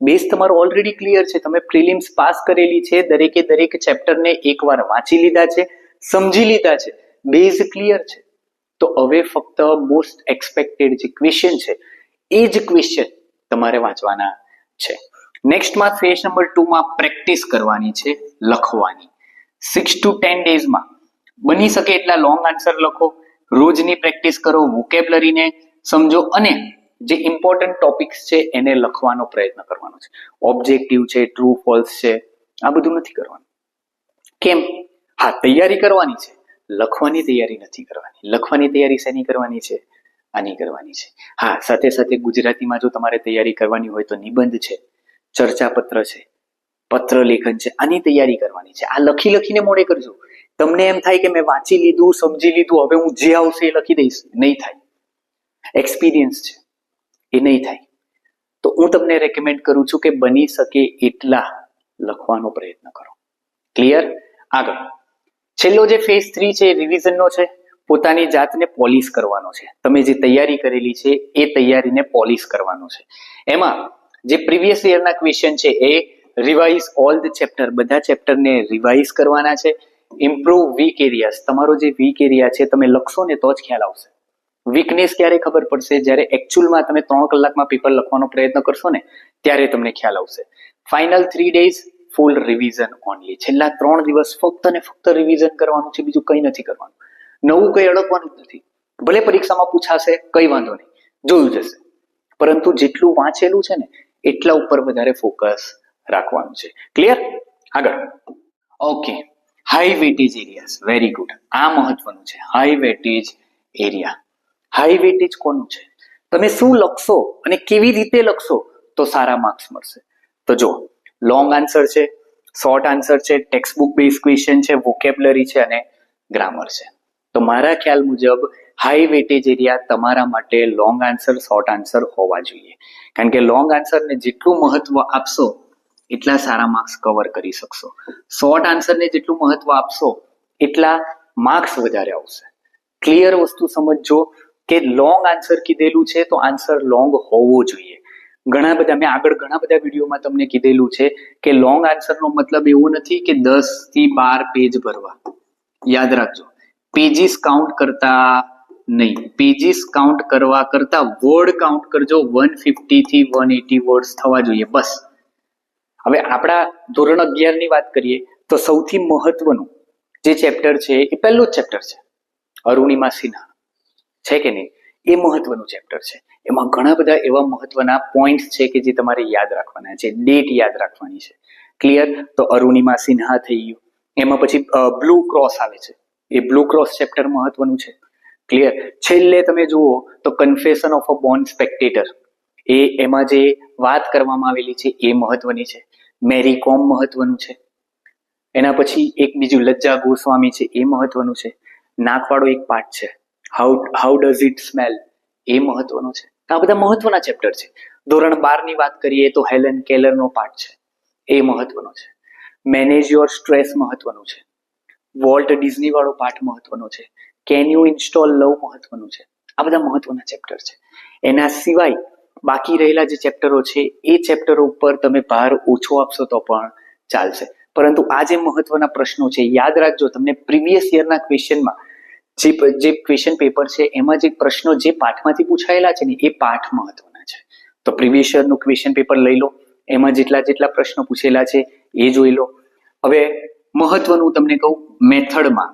બેઝ તમારો ઓલરેડી ક્લિયર છે. તમે પ્રિલિમ્સ પાસ કરેલી છે, દરેકે દરેક ચેપ્ટરને એકવાર વાંચી લીધા છે, સમજી લીધા છે, બેઝ ક્લિયર છે. તો હવે ફક્ત મોસ્ટ એક્સપેક્ટેડ જે ક્વેશ્ચન છે એ જ ક્વેશ્ચન તમારે વાંચવાના છે. નેક્સ્ટમાં ફેઝ નંબર 2માં પ્રેક્ટિસ કરવાની છે, લખવાની. 6 to 10 ડેઝમાં બની શકે એટલા લોંગ આન્સર લખો, રોજની પ્રેક્ટિસ કરો, વોકેબ્યુલરીને સમજો અને જે ઇમ્પોર્ટન્ટ ટોપિક્સ છે એને લખવાનો પ્રયત્ન કરવાનો છે. ઓબ્જેક્ટિવ છે, ટ્રુ ફોલ્સ છે, આ બધું નથી કરવાનું. કેમ? હા, તૈયારી કરવાની છે, લખવાની તૈયારી નથી કરવાની. લખવાની તૈયારી શેની કરવાની છે? આની કરવાની છે. હા, સાથે સાથે ગુજરાતીમાં જો તમારે તૈયારી કરવાની હોય તો નિબંધ છે, ચર્ચાપત્ર છે, પત્ર લેખન છે, આની તૈયારી કરવાની છે. આ લખીને મોડે કરજો. તમને એમ થાય કે મેં વાંચી લીધું, સમજી લીધું, હવે હું જે આવશે એ લખી દઈશ. નહીં થાય. એક્સપિરિયન્સ છે, એ નહીં થાય. તો હું તમને રેકમેન્ડ કરું છું કે બની શકે એટલા લખવાનો પ્રયત્ન કરો. ક્લિયર? આગળ છેલ્લો જે ફેઝ 3 છે એ રિવિઝનનો છે. પોતાની જાતને પોલિશ કરવાનો છે. તમે જે તૈયારી કરેલી છે એ તૈયારીને પોલિશ કરવાનો છે. એમાં જે પ્રીવિયસ યરના ક્વેશ્ચન છે એ રિવાઇઝ ઓલ ધ ચેપ્ટર, બધા ચેપ્ટરને રિવાઇઝ કરવાના છે. ઇમ્પ્રુવ વીક એરિયાઝ, તમારો જે વીક એરિયા છે તમે લખશો ને તો જ ખ્યાલ આવશે. વીકનેસ ક્યારે ખબર પડશે? જ્યારે એકચ્યુઅલમાં તમે 3 કલાકમાં પેપર લખવાનો પ્રયત્ન કરશો ને ત્યારે તમને ખ્યાલ આવશે. ફાઇનલ 3 ડેઝ ફૂલ રિવિઝન ઓનલી. છેલ્લા 3 દિવસ ફક્ત ને ફક્ત રિવિઝન કરવાનું છે, બીજું કંઈ નથી કરવાનું. નવું કંઈ અડકવાનું જ નથી. ભલે પરીક્ષામાં પૂછાશે, કંઈ વાંધો નહીં, જોયું જશે. પરંતુ જેટલું વાંચેલું છે ને એટલા ઉપર વધારે ફોકસ રાખવાનું છે. ક્લિયર? આગળ. Okay, high weightage areas. Very good. આ મહત્વનું છે. High weightage area. High weightage કોનું છે? તમે શું લખશો અને કેવી રીતે લખશો તો સારા માર્ક્સ મળશે. તો જો, લોંગ આન્સર છે, શોર્ટ આન્સર છે, ટેક્સ્ટ બુક બેઝ ક્વેશ્ચન છે, વોકેબ્યુલરી છે અને ગ્રામર છે. તો મારા ખ્યાલ મુજબ હાઈ વેટેજ એરિયા તમારા માટે લોંગ આન્સર, શોર્ટ આન્સર હોવા જોઈએ. કારણ કે લોંગ આન્સરને જેટલું મહત્વ આપશો એટલા સારા માર્ક્સ કવર કરી શકશો. શોર્ટ આન્સરને જેટલું મહત્વ આપશો એટલા માર્ક્સ વધારે આવશે. ક્લિયર વસ્તુ સમજજો કે લોંગ આન્સર કીધેલું છે તો આન્સર લોંગ હોવો જોઈએ. ઘણા બધા વિડીયોમાં તમને કીધેલું છે કે લોંગ આન્સરનો મતલબ એવો નથી કે 10 થી 12 પેજ ભરવા. યાદ રાખજો, પેજીસ કાઉન્ટ કરતા નહીં. પેજીસ કાઉન્ટ કરવા કરતા વર્ડ કાઉન્ટ કરજો. 150 થી 180 વર્ડ્સ થવા જોઈએ બસ. હવે આપણા ધોરણ 11 ની વાત કરીએ તો સૌથી મહત્વનું જે ચેપ્ટર છે એ પહેલું જ ચેપ્ટર છે, અરુણિમા સિન્હા, છે કે નહીં? એ મહત્વનું ચેપ્ટર છે. એમાં ઘણા બધા એવા મહત્વના પોઈન્ટ છે કે જે તમારે યાદ રાખવાના છે, ડેટ યાદ રાખવાની છે. ક્લિયર? તો અરુણિમા સિન્હા થઈ ગયું. એમાં પછી બ્લુ ક્રોસ આવે છે, એ બ્લુ ક્રોસ ચેપ્ટર મહત્વનું છે. ક્લિયર? છેલ્લે તમે જુઓ તો confession of a Born spectator, એમાં જે વાત કરવામાં આવેલી છે એ મહત્વની છે. મેરી કોમ મહત્વનું છે. એના પછી એક બીજું લજ્જા ગોસ્વામી છે, એ મહત્વનું છે. નાકવાળો એક પાઠ છે, હાઉ ડઝ ઇટ સ્મેલ, એ મહત્વનું છે. આ બધા મહત્વના ચેપ્ટર છે. ધોરણ 12 ની વાત કરીએ તો હેલન કેલરનો પાઠ છે, એ મહત્વનો છે. મેનેજ યોર સ્ટ્રેસ મહત્વનું છે. વોલ્ટ ડિઝની વાળો પાઠ મહત્વનો છે. કેન યુ ઇન્સ્ટોલ લવ મહત્વનું છે. આ બધા મહત્વના ચેપ્ટર છે. એના સિવાય બાકી રહેલા જે ચેપ્ટરો છે એ ચેપ્ટરો ઉપર તમે ભાર ઓછો આપશો તો પણ ચાલશે. પરંતુ આ જે મહત્વના પ્રશ્નો છે યાદ રાખજો, તમને પ્રીવિયસ યરના ક્વેશ્ચનમાં જે ક્વેશ્ચન પેપર છે એમાં જે પ્રશ્નો જે પાઠમાંથી પૂછાયેલા છે ને એ પાઠ મહત્વના છે. તો પ્રીવિયસ યરનું ક્વેશ્ચન પેપર લઈ લો, એમાં જેટલા પ્રશ્નો પૂછેલા છે એ જોઈ લો. હવે મહત્વનું તમને કહું, મેથડમાં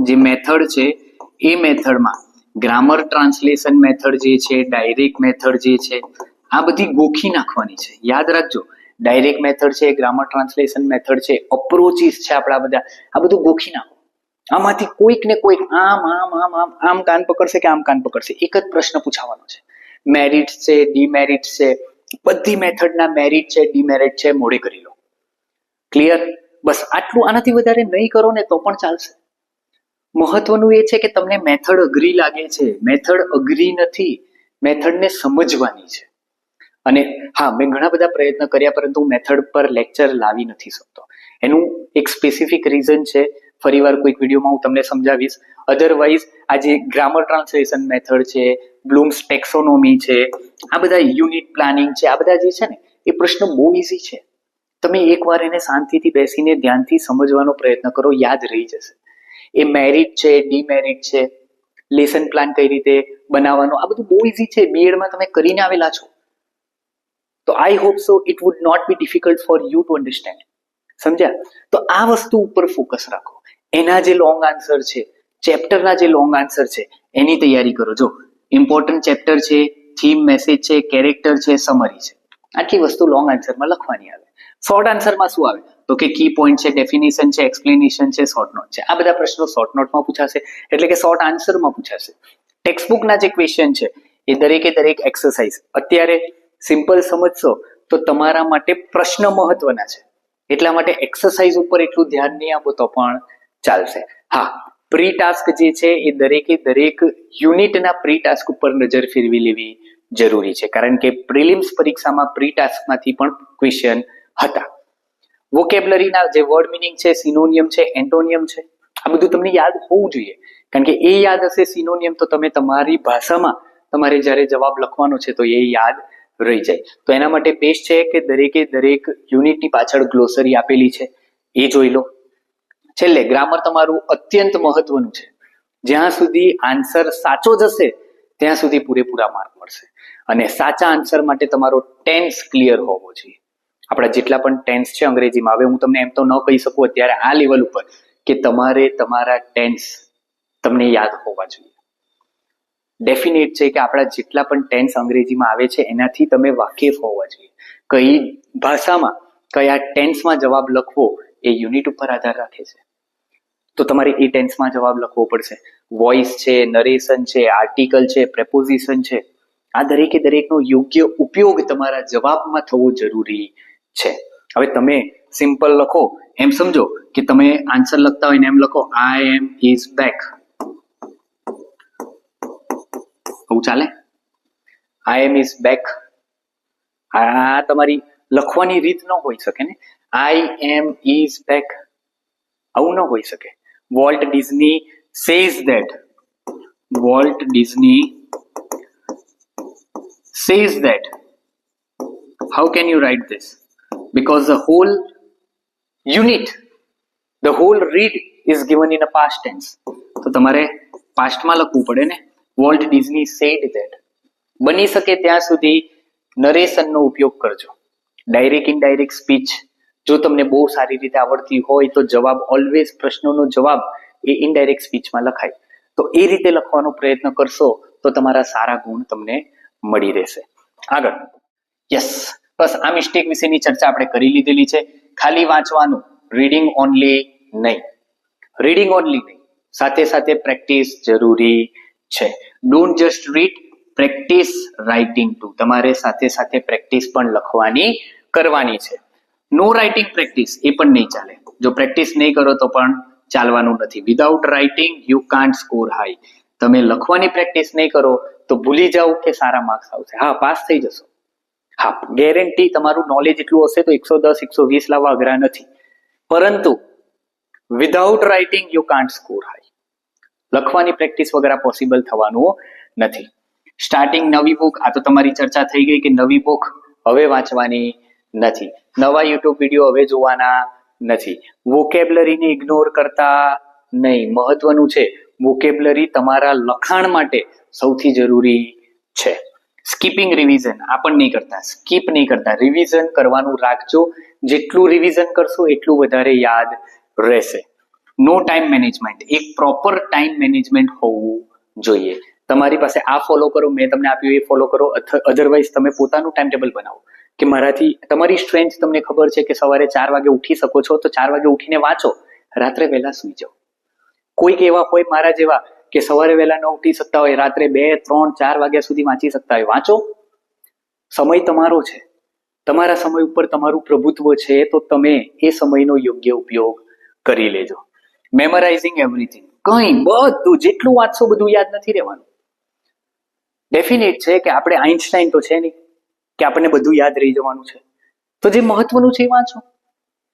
જે મેથડ છે એ મેથડમાં ગ્રામર ટ્રાન્સલેશન મેથડ જે છે, ડાયરેક્ટ મેથડ જે છે, આ બધી ગોખી નાખવાની છે. યાદ રાખજો, ડાયરેક્ટ મેથડ છે, ગ્રામર ટ્રાન્સલેશન મેથડ છે, અપ્રોચીસ છે, આપણા બધા આ બધું ગોખી નાખો. આમાંથી કોઈક ને કોઈક આમ કાન પકડશે કે આમ કાન પકડશે, એક જ પ્રશ્ન પૂછાવાનો છે. મેરિટ છે, ડીમેરિટ છે, બધી મેથડના મેરિટ છે, ડીમેરિટ છે, મોડે કરી લો. ક્લિયર? બસ આટલું. આનાથી વધારે નહીં કરો ને તો પણ ચાલશે. મહત્વનું એ છે કે તમને મેથડ અઘરી લાગે છે, મેથડ અઘરી નથી, મેથડને સમજવાની છે. અને હા, મેં ઘણા બધા પ્રયત્ન કર્યા પરંતુ મેથડ પર લેક્ચર લાવી નથી શકતો. એનું એક સ્પેસિફિક રીઝન છે, ફરીવાર કોઈક વિડીયોમાં હું તમને સમજાવીશ. અધરવાઇઝ આ જે ગ્રામર ટ્રાન્સલેશન મેથડ છે, બ્લૂમ્સ ટેક્સોનોમી છે, આ બધા યુનિટ પ્લાનિંગ છે, આ બધા જે છે ને એ પ્રશ્ન બહુ ઇઝી છે. તમે એકવાર એને શાંતિથી બેસીને ધ્યાનથી સમજવાનો પ્રયત્ન કરો, યાદ રહી જશે. એ મેરિટ છે, ડીમેરિટ છે, લેસન પ્લાન કઈ રીતે બનાવવાનો, આ બધું બહુ ઇઝી છે. બીએડમાં તમે કરીને આવેલા છો. તો I hope so it would not be difficult for you to understand. સમજ્યા? તો આ વસ્તુ ઉપર ફોકસ રાખો. એના જે લોંગ આન્સર છે, ચેપ્ટરના જે લોંગ આન્સર છે એની તૈયારી કરો. જો ઇમ્પોર્ટન્ટ ચેપ્ટર છે, થીમ, મેસેજ છે, કેરેક્ટર છે, સમરી છે, આટલી વસ્તુ લોંગ આન્સરમાં લખવાની આવે. શોર્ટ આન્સરમાં શું આવે તો કે કી પોઈન્ટ છે, ડેફિનેશન છે, એક્સપ્લેનેશન છે, શોર્ટ નોટ છે. આ બધા પ્રશ્નો શોર્ટ નોટમાં પૂછાશે, એટલે કે શોર્ટ આન્સરમાં પૂછાશે. ટેક્સ્ટબુકના જે ક્વેશ્ચન છે એ દરેકે દરેક એક્સરસાઇઝ અત્યારે સિમ્પલ સમજશો તો તમારા માટે પ્રશ્ન મહત્વના છે, એટલા માટે એક્સરસાઇઝ ઉપર એટલું ધ્યાન નહીં આપો તો પણ ચાલશે. હા, પ્રી ટાસ્ક જે છે એ દરેકે દરેક યુનિટના પ્રી ટાસ્ક ઉપર નજર ફેરવી લેવી જરૂરી છે, કારણ કે પ્રિલિમ્સ પરીક્ષામાં પ્રી ટાસ્કમાંથી પણ ક્વેશ્ચન હતા. વોકેબ્લરીના જે વર્ડ મિનિંગ છે, સિનોનિયમ છે, એન્ટોનિયમ છે, આ બધું તમને યાદ હોવું જોઈએ, કારણ કે એ યાદ હશે સિનોનિયમ તો તમે તમારી ભાષામાં તમારે જ્યારે જવાબ લખવાનો છે તો એ યાદ રહી જાય. તો એના માટે બેસ્ટ છે કે દરેકે દરેક યુનિટની પાછળ ગ્લોસરી આપેલી છે એ જોઈ લો. છેલ્લે ગ્રામર તમારું અત્યંત મહત્વનું છે. જ્યાં સુધી આન્સર સાચો જશે ત્યાં સુધી પૂરેપૂરા માર્ક મળશે, અને સાચા આન્સર માટે તમારો ટેન્સ ક્લિયર હોવો જોઈએ. આપણા જેટલા પણ ટેન્સ છે અંગ્રેજીમાં, હવે હું તમને એમ તો ન કહી શકું અત્યારે આ લેવલ ઉપર કે તમારે તમારા ટેન્સ તમને યાદ હોવા જોઈએ. ડેફિનેટ છે કે આપણા જેટલા પણ ટેન્સ અંગ્રેજીમાં આવે છે એનાથી તમે વાકેફ હોવા જોઈએ. કઈ ભાષામાં કયા ટેન્સમાં જવાબ લખવો એ યુનિટ ઉપર આધાર રાખે છે, તો તમારે એ ટેન્સમાં જવાબ લખવો પડશે. વોઇસ છે, નરેશન છે, આર્ટિકલ છે, પ્રેપોઝિશન છે, આ દરેકે દરેકનો યોગ્ય ઉપયોગ તમારા જવાબમાં થવો જરૂરી છે. હવે તમે સિમ્પલ લખો એમ સમજો કે તમે આન્સર લખતા હોય ને એમ લખો આઈ એમ ઇઝ બેક, આવું ચાલે? આઈ એમ ઇઝ બેક, આ તમારી લખવાની રીત ન હોઈ શકે ને. આઈ એમ ઇઝ બેક આવું ન હોઈ શકે. Walt Disney says that, Walt Disney says that. How can you write this? Because the whole unit, the whole read is given in a past tense. તો તમારે પાસ્ટમાં લખવું પડે ને. Walt Disney said that. બની શકે ત્યાં સુધી નરેશનનો ઉપયોગ કરજો. ડાયરેક્ટ ઇનડાયરેક્ટ સ્પીચ જો તમને બહુ સારી રીતે આવડતી હોય તો જવાબ ઓલવેઝ, પ્રશ્નોનો જવાબ એ ઇનડાયરેક્ટ સ્પીચમાં લખાય. તો એ રીતે લખવાનો પ્રયત્ન કરશો તો તમારા સારા ગુણ તમને મળી રહેશે. આગળ યસ, બસ આ મિસ્ટેક વિશેની ચર્ચા આપણે કરી લીધેલી છે. ખાલી વાંચવાનું, રીડિંગ ઓનલી નહીં, રીડિંગ ઓનલી નહીં, સાથે સાથે પ્રેક્ટિસ જરૂરી છે. Don't just read, practice writing too. તમારે સાથે સાથે પ્રેક્ટિસ પણ લખવાની કરવાની છે. નો રાઇટિંગ પ્રેક્ટિસ એ પણ નહીં ચાલે. જો પ્રેક્ટિસ નહીં કરો તો પણ ચાલવાનું નથી. Without writing you can't score high. તમે લખવાની પ્રેક્ટિસ નહીં કરો તો ભૂલી જાઓ કે સારા માર્ક્સ આવશે. હા, પાસ થઈ જશો, હા ગેરંટી. તમારું નોલેજ એટલું હશે તો 110, 120 લાવવા અઘરા નથી, પરંતુ without writing you can't score high. લખવાની પ્રેક્ટિસ વગર પોસિબલ થવાનું નથી. સ્ટાર્ટિંગ નવી બુક, આ તો તમારી ચર્ચા થઈ ગઈ કે નવી બુક હવે વાંચવાની નથી, નવા યુટ્યુબ વિડીયો હવે જોવાના નથી, વોકેબ્લરીને ઇગ્નોર કરતા નહીં. મહત્વનું છે, વોકેબ્લરી તમારા લખાણ માટે સૌથી જરૂરી છે. સ્કીપિંગ રિવિઝન આ પણ નહીં કરતા, સ્કીપ નહીં કરતા, રિવિઝન કરવાનું રાખજો. જેટલું રિવિઝન કરશો એટલું વધારે યાદ રહેશે. નો ટાઈમ મેનેજમેન્ટ, એક પ્રોપર ટાઈમ મેનેજમેન્ટ હોવું જોઈએ. તમારી પાસે આ ફોલો કરો, મેં તમને આપ્યું એ ફોલો કરો, અધરવાઇઝ તમે પોતાનું ટાઈમ ટેબલ બનાવો કે મારાથી, તમારી સ્ટ્રેન્થ તમને ખબર છે કે સવારે 4 વાગે ઉઠી શકો છો તો 4 વાગે ઉઠીને વાંચો, રાત્રે વહેલા સુઈ જાઓ. કોઈક એવા હોય મારા જેવા કે સવારે વહેલા ન ઉઠી શકતા હોય, રાત્રે 2, 3, 4 વાગ્યા સુધી વાંચી શકતા હોય, વાંચો. સમય તમારો છે, તમારા સમય ઉપર તમારું પ્રભુત્વ છે, તો તમે એ સમયનો યોગ્ય ઉપયોગ કરી લેજો. મેમરાઇઝિંગ એવરીથિંગ, કંઈ બધું જેટલું વાંચશો બધું યાદ નથી રહેવાનું. ડેફિનેટ છે કે આપણે આઇન્સ્ટાઈન તો છે નહીં કે આપણને બધું યાદ રહી જવાનું છે. તો જે મહત્વનું છે એ વાંચો,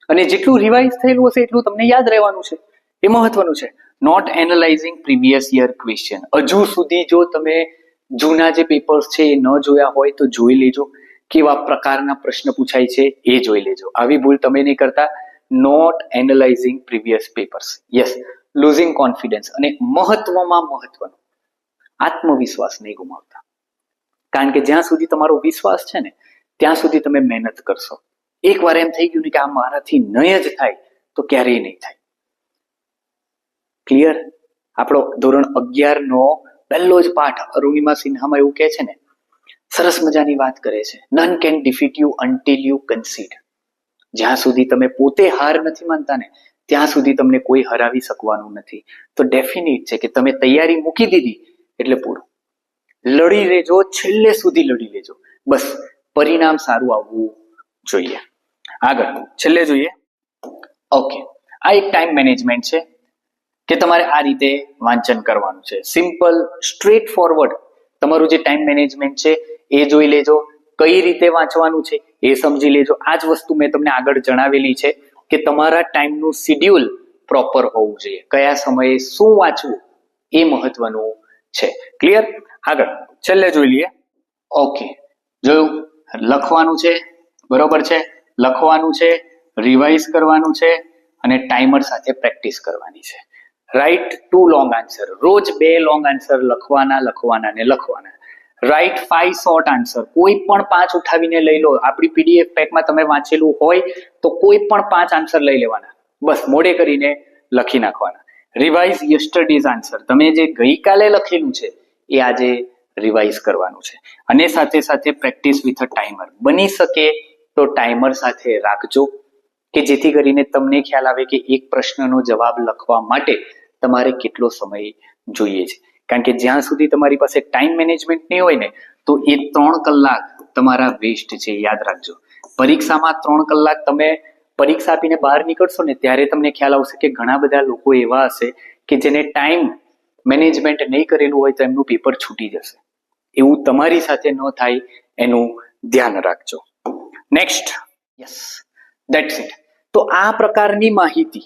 અને જેટલું રિવાઇઝ થયેલું હશે એટલું તમને યાદ રહેવાનું છે, એ મહત્વનું છે. Not analysing previous year question. હજુ સુધી જો તમે જૂના જે પેપર્સ છે એ ન જોયા હોય તો જોઈ લેજો, કેવા પ્રકારના પ્રશ્ન પૂછાય છે એ જોઈ લેજો. આવી ભૂલ તમે નહીં કરતા. Not analysing previous papers. Yes, losing confidence, અને મહત્વમાં મહત્વનું આત્મવિશ્વાસ નહીં ગુમાવતા, કારણ કે જ્યાં સુધી તમારો વિશ્વાસ છે ને ત્યાં સુધી તમે મહેનત કરશો. એકવાર એમ થઈ ગયું ને કે આ મારાથી નહીં જ થાય તો ક્યારેય નહીં થાય. ક્લિયર? આપણો ધોરણ 11 નો પહેલો જ પાઠ અરુણિમા સિન્હામાં એવું કહે છે ને, સરસ મજાની વાત કરે છે, none can defeat you until you concede. જ્યાં સુધી તમે પોતે હાર નથી માનતા ને ત્યાં સુધી તમને કોઈ હરાવી શકવાનું નથી. તો ડેફિનેટ છે કે તમે તૈયારી મૂકી દીધી એટલે પૂરું. લડી લેજો, છેલ્લે સુધી લડી લેજો, બસ પરિણામ સારું આવવું જોઈએ. આગળ છેલ્લે જોઈએ. ઓકે, આ એક ટાઈમ મેનેજમેન્ટ છે કે તમારે આ રીતે વાંચન કરવાનું છે. સિમ્પલ, સ્ટ્રેટ ફોરવર્ડ તમારું જે ટાઈમ મેનેજમેન્ટ છે એ જોઈ લેજો. કઈ રીતે વાંચવાનું છે એ સમજી લેજો. આ જ વસ્તુ મેં તમને આગળ જણાવેલી છે કે તમારા ટાઈમનું શિડ્યુલ પ્રોપર હોવું જોઈએ. કયા સમયે શું વાંચવું એ મહત્વનું છે. ક્લિયર? આગળ છેલ્લે જોઈ લઈએ. ઓકે, જોયું? લખવાનું છે, બરોબર છે, લખવાનું છે, રિવાઇઝ કરવાનું છે અને ટાઈમર સાથે પ્રેક્ટિસ કરવાની છે. રાઇટ 2 લોંગ આન્સર, રોજ 2 લોંગ આન્સર લખવાના ને લખવાના. રાઇટ 5 શોર્ટ આન્સર, કોઈ પણ 5 ઉઠાવીને લઈ લો. આપણી પીડીએફ પેકમાં તમે વાંચેલું હોય તો કોઈ પણ 5 આન્સર લઈ લેવાના, બસ મોડે કરીને લખી નાખવાના. રિવાઇઝ યસ્ટરડેઝ આન્સર, તમે જે ગઈકાલે લખેલું છે એ આજે રિવાઇઝ કરવાનું છે. અને સાથે સાથે પ્રેક્ટિસ વિથ અ ટાઈમર. બની શકે તો ટાઈમર સાથે રાખજો કે જેથી કરીને તમને ખ્યાલ આવે કે એક પ્રશ્નનો જવાબ લખવા માટે તમારે કેટલો સમય જોઈએ છે. કારણ કે જ્યાં સુધી તમારી પાસે ટાઈમ મેનેજમેન્ટ નહીં હોય ને તો એ 3 કલાક તમારા વેસ્ટ છે, યાદ રાખજો. પરીક્ષામાં 3 કલાક તમે પરીક્ષા આપીને બહાર નીકળશો ને ત્યારે તમને ખ્યાલ આવશે કે ઘણા બધા લોકો એવા હશે કે જેને ટાઈમ મેનેજમેન્ટ નહીં કરેલું હોય તો એમનું પેપર છૂટી જશે. એવું તમારી સાથે ન થાય એનું ધ્યાન રાખજો. Next, yes, that's it. તો આ પ્રકારની માહિતી,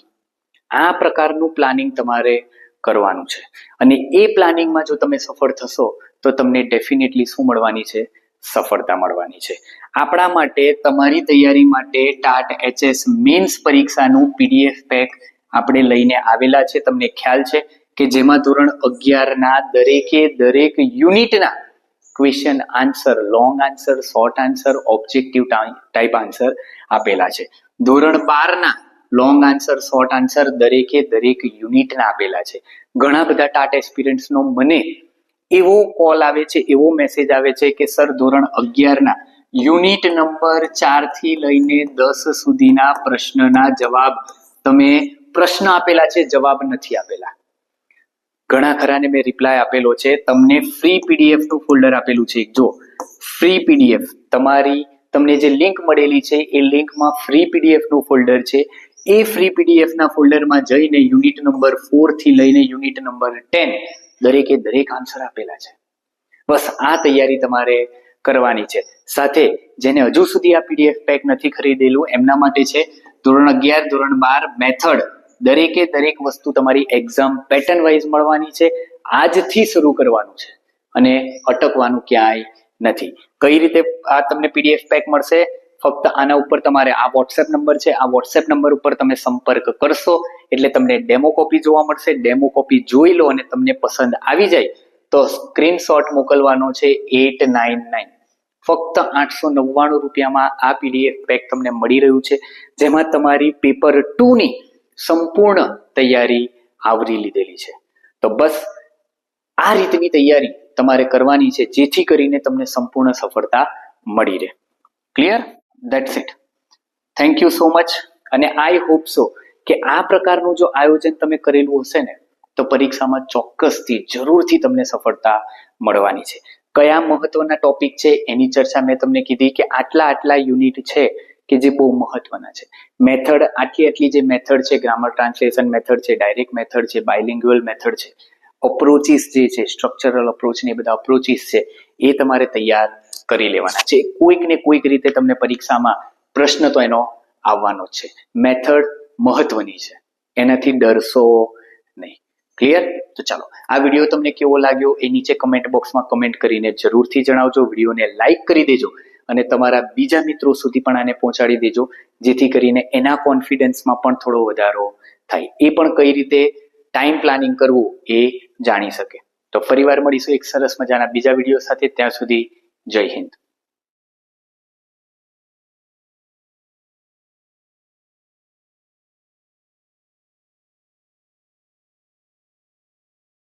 આ પ્રકારનું પ્લાનિંગ તમારે કરવાનું છે. અને એ પ્લાનિંગમાં જો તમે સફળ થશો તો તમને ડેફિનેટલી શું મળવાની છે? સફળતા મળવાની છે. આપણા માટે, તમારી તૈયારી માટે ટાટ HS મેન્સ પરીક્ષાનું PDF પેક આપણે લઈને આવેલા છે. તમને ખ્યાલ છે કે જેમાં ધોરણ 11 ના દરેક યુનિટના question answer, long answer, short answer, objective type answer આપેલા છે. ધોરણ 12 ના લોંગ આન્સર, શોર્ટ આન્સર દરેક યુનિટના આપેલા છે. ઘણા બધા ટાટ એસ્પિરન્ટ્સનો મને એવો કોલ આવે છે, એવો મેસેજ આવે છે કે સર ધોરણ 11 ના યુનિટ નંબર 4 થી લઈને 10 સુધીના પ્રશ્નના જવાબ તમે પ્રશ્ન આપેલા છે, જવાબ નથી આપેલા. ઘણા ખરાને મેં રિપ્લાય આપેલો છે. તમને ફ્રી PDF નું ફોલ્ડર આપેલું છે. જો ફ્રી PDF તમને જે લિંક મળેલી છે એ લિંકમાં ફ્રી PDF નું ફોલ્ડર છે. એ ફ્રી PDF ના ફોલ્ડરમાં જઈને યુનિટ નંબર 4 થી લઈને યુનિટ નંબર 10 દરેક આન્સર આપેલા છે. બસ આ તૈયારી તમારે કરવાની છે. સાથે જેને હજુ સુધી આ PDF પેક નથી ખરીદેલું એમના માટે છે ધોરણ 11, ધોરણ 12 મેથડ દરેક વસ્તુ તમારી એક્ઝામ પેટર્ન વાઇઝ મળવાની છે. આજથી શરૂ કરવાનું છે અને અટકવાનું ક્યાંય નથી. કઈ રીતે આ તમને PDF પેક મળશે? ફક્ત આના ઉપર તમારે આ WhatsApp નંબર છે, આ WhatsApp નંબર ઉપર તમે સંપર્ક કરશો એટલે તમને ડેમો કોપી જોવા મળશે. ડેમો કોપી જોઈ લો અને તમને પસંદ આવી જાય તો સ્ક્રીનશોટ મોકલવાનો છે 899. ફક્ત 899 રૂપિયામાં આ PDF પેક તમને મળી રહ્યું છે, જેમાં તમારી પેપર 2 ની સંપૂર્ણ તૈયારી આવરી લીધેલી છે. તો બસ આ રીતની તૈયારી તમારે કરવાની છે જેથી કરીને તમને સંપૂર્ણ સફળતા મળી રહે. Clear? That's it. Thank you so much. અને આઈ હોપ સો કે આ પ્રકારનું જો આયોજન તમે કરેલું હશે ને તો પરીક્ષામાં ચોક્કસથી જરૂરથી તમને સફળતા મળવાની છે. કયા મહત્વના ટોપિક છે એની ચર્ચા મેં તમને કીધી કે આટલા યુનિટ છે કે જે બહુ મહત્વના છે. મેથડ આટલી જે મેથડ છે, ગ્રામર ટ્રાન્સલેશન મેથડ છે, ડાયરેક્ટ મેથડ છે, બાયલિંગ્યુઅલ મેથડ છે, અપ્રોચીસ જે છે, સ્ટ્રક્ચરલ અપ્રોચ ને બધા અપ્રોચીસ છે એ તમારે તૈયાર કરી લેવાના છે. કોઈક ને કોઈક રીતે તમને પરીક્ષામાં પ્રશ્ન તો એનો આવવાનો જ છે. મેથડ મહત્વની છે, એનાથી ડરશો નહીં. ક્લિયર? તો ચાલો, આ વિડીયો તમને કેવો લાગ્યો એ નીચે કમેન્ટ બોક્સમાં કમેન્ટ કરીને જરૂરથી જણાવજો. વિડીયોને લાઈક કરી દેજો અને તમારા બીજા મિત્રો સુધી પણ આને પહોંચાડી દેજો જેથી કરીને એના કોન્ફિડન્સમાં પણ થોડો વધારો થાય, એ પણ કઈ રીતે ટાઈમ પ્લાનિંગ કરવું એ જાણી શકે. તો ફરીવાર મળીશું એક સરસ મજાના બીજા વિડીયો સાથે. ત્યાં સુધી જય હિન્દ.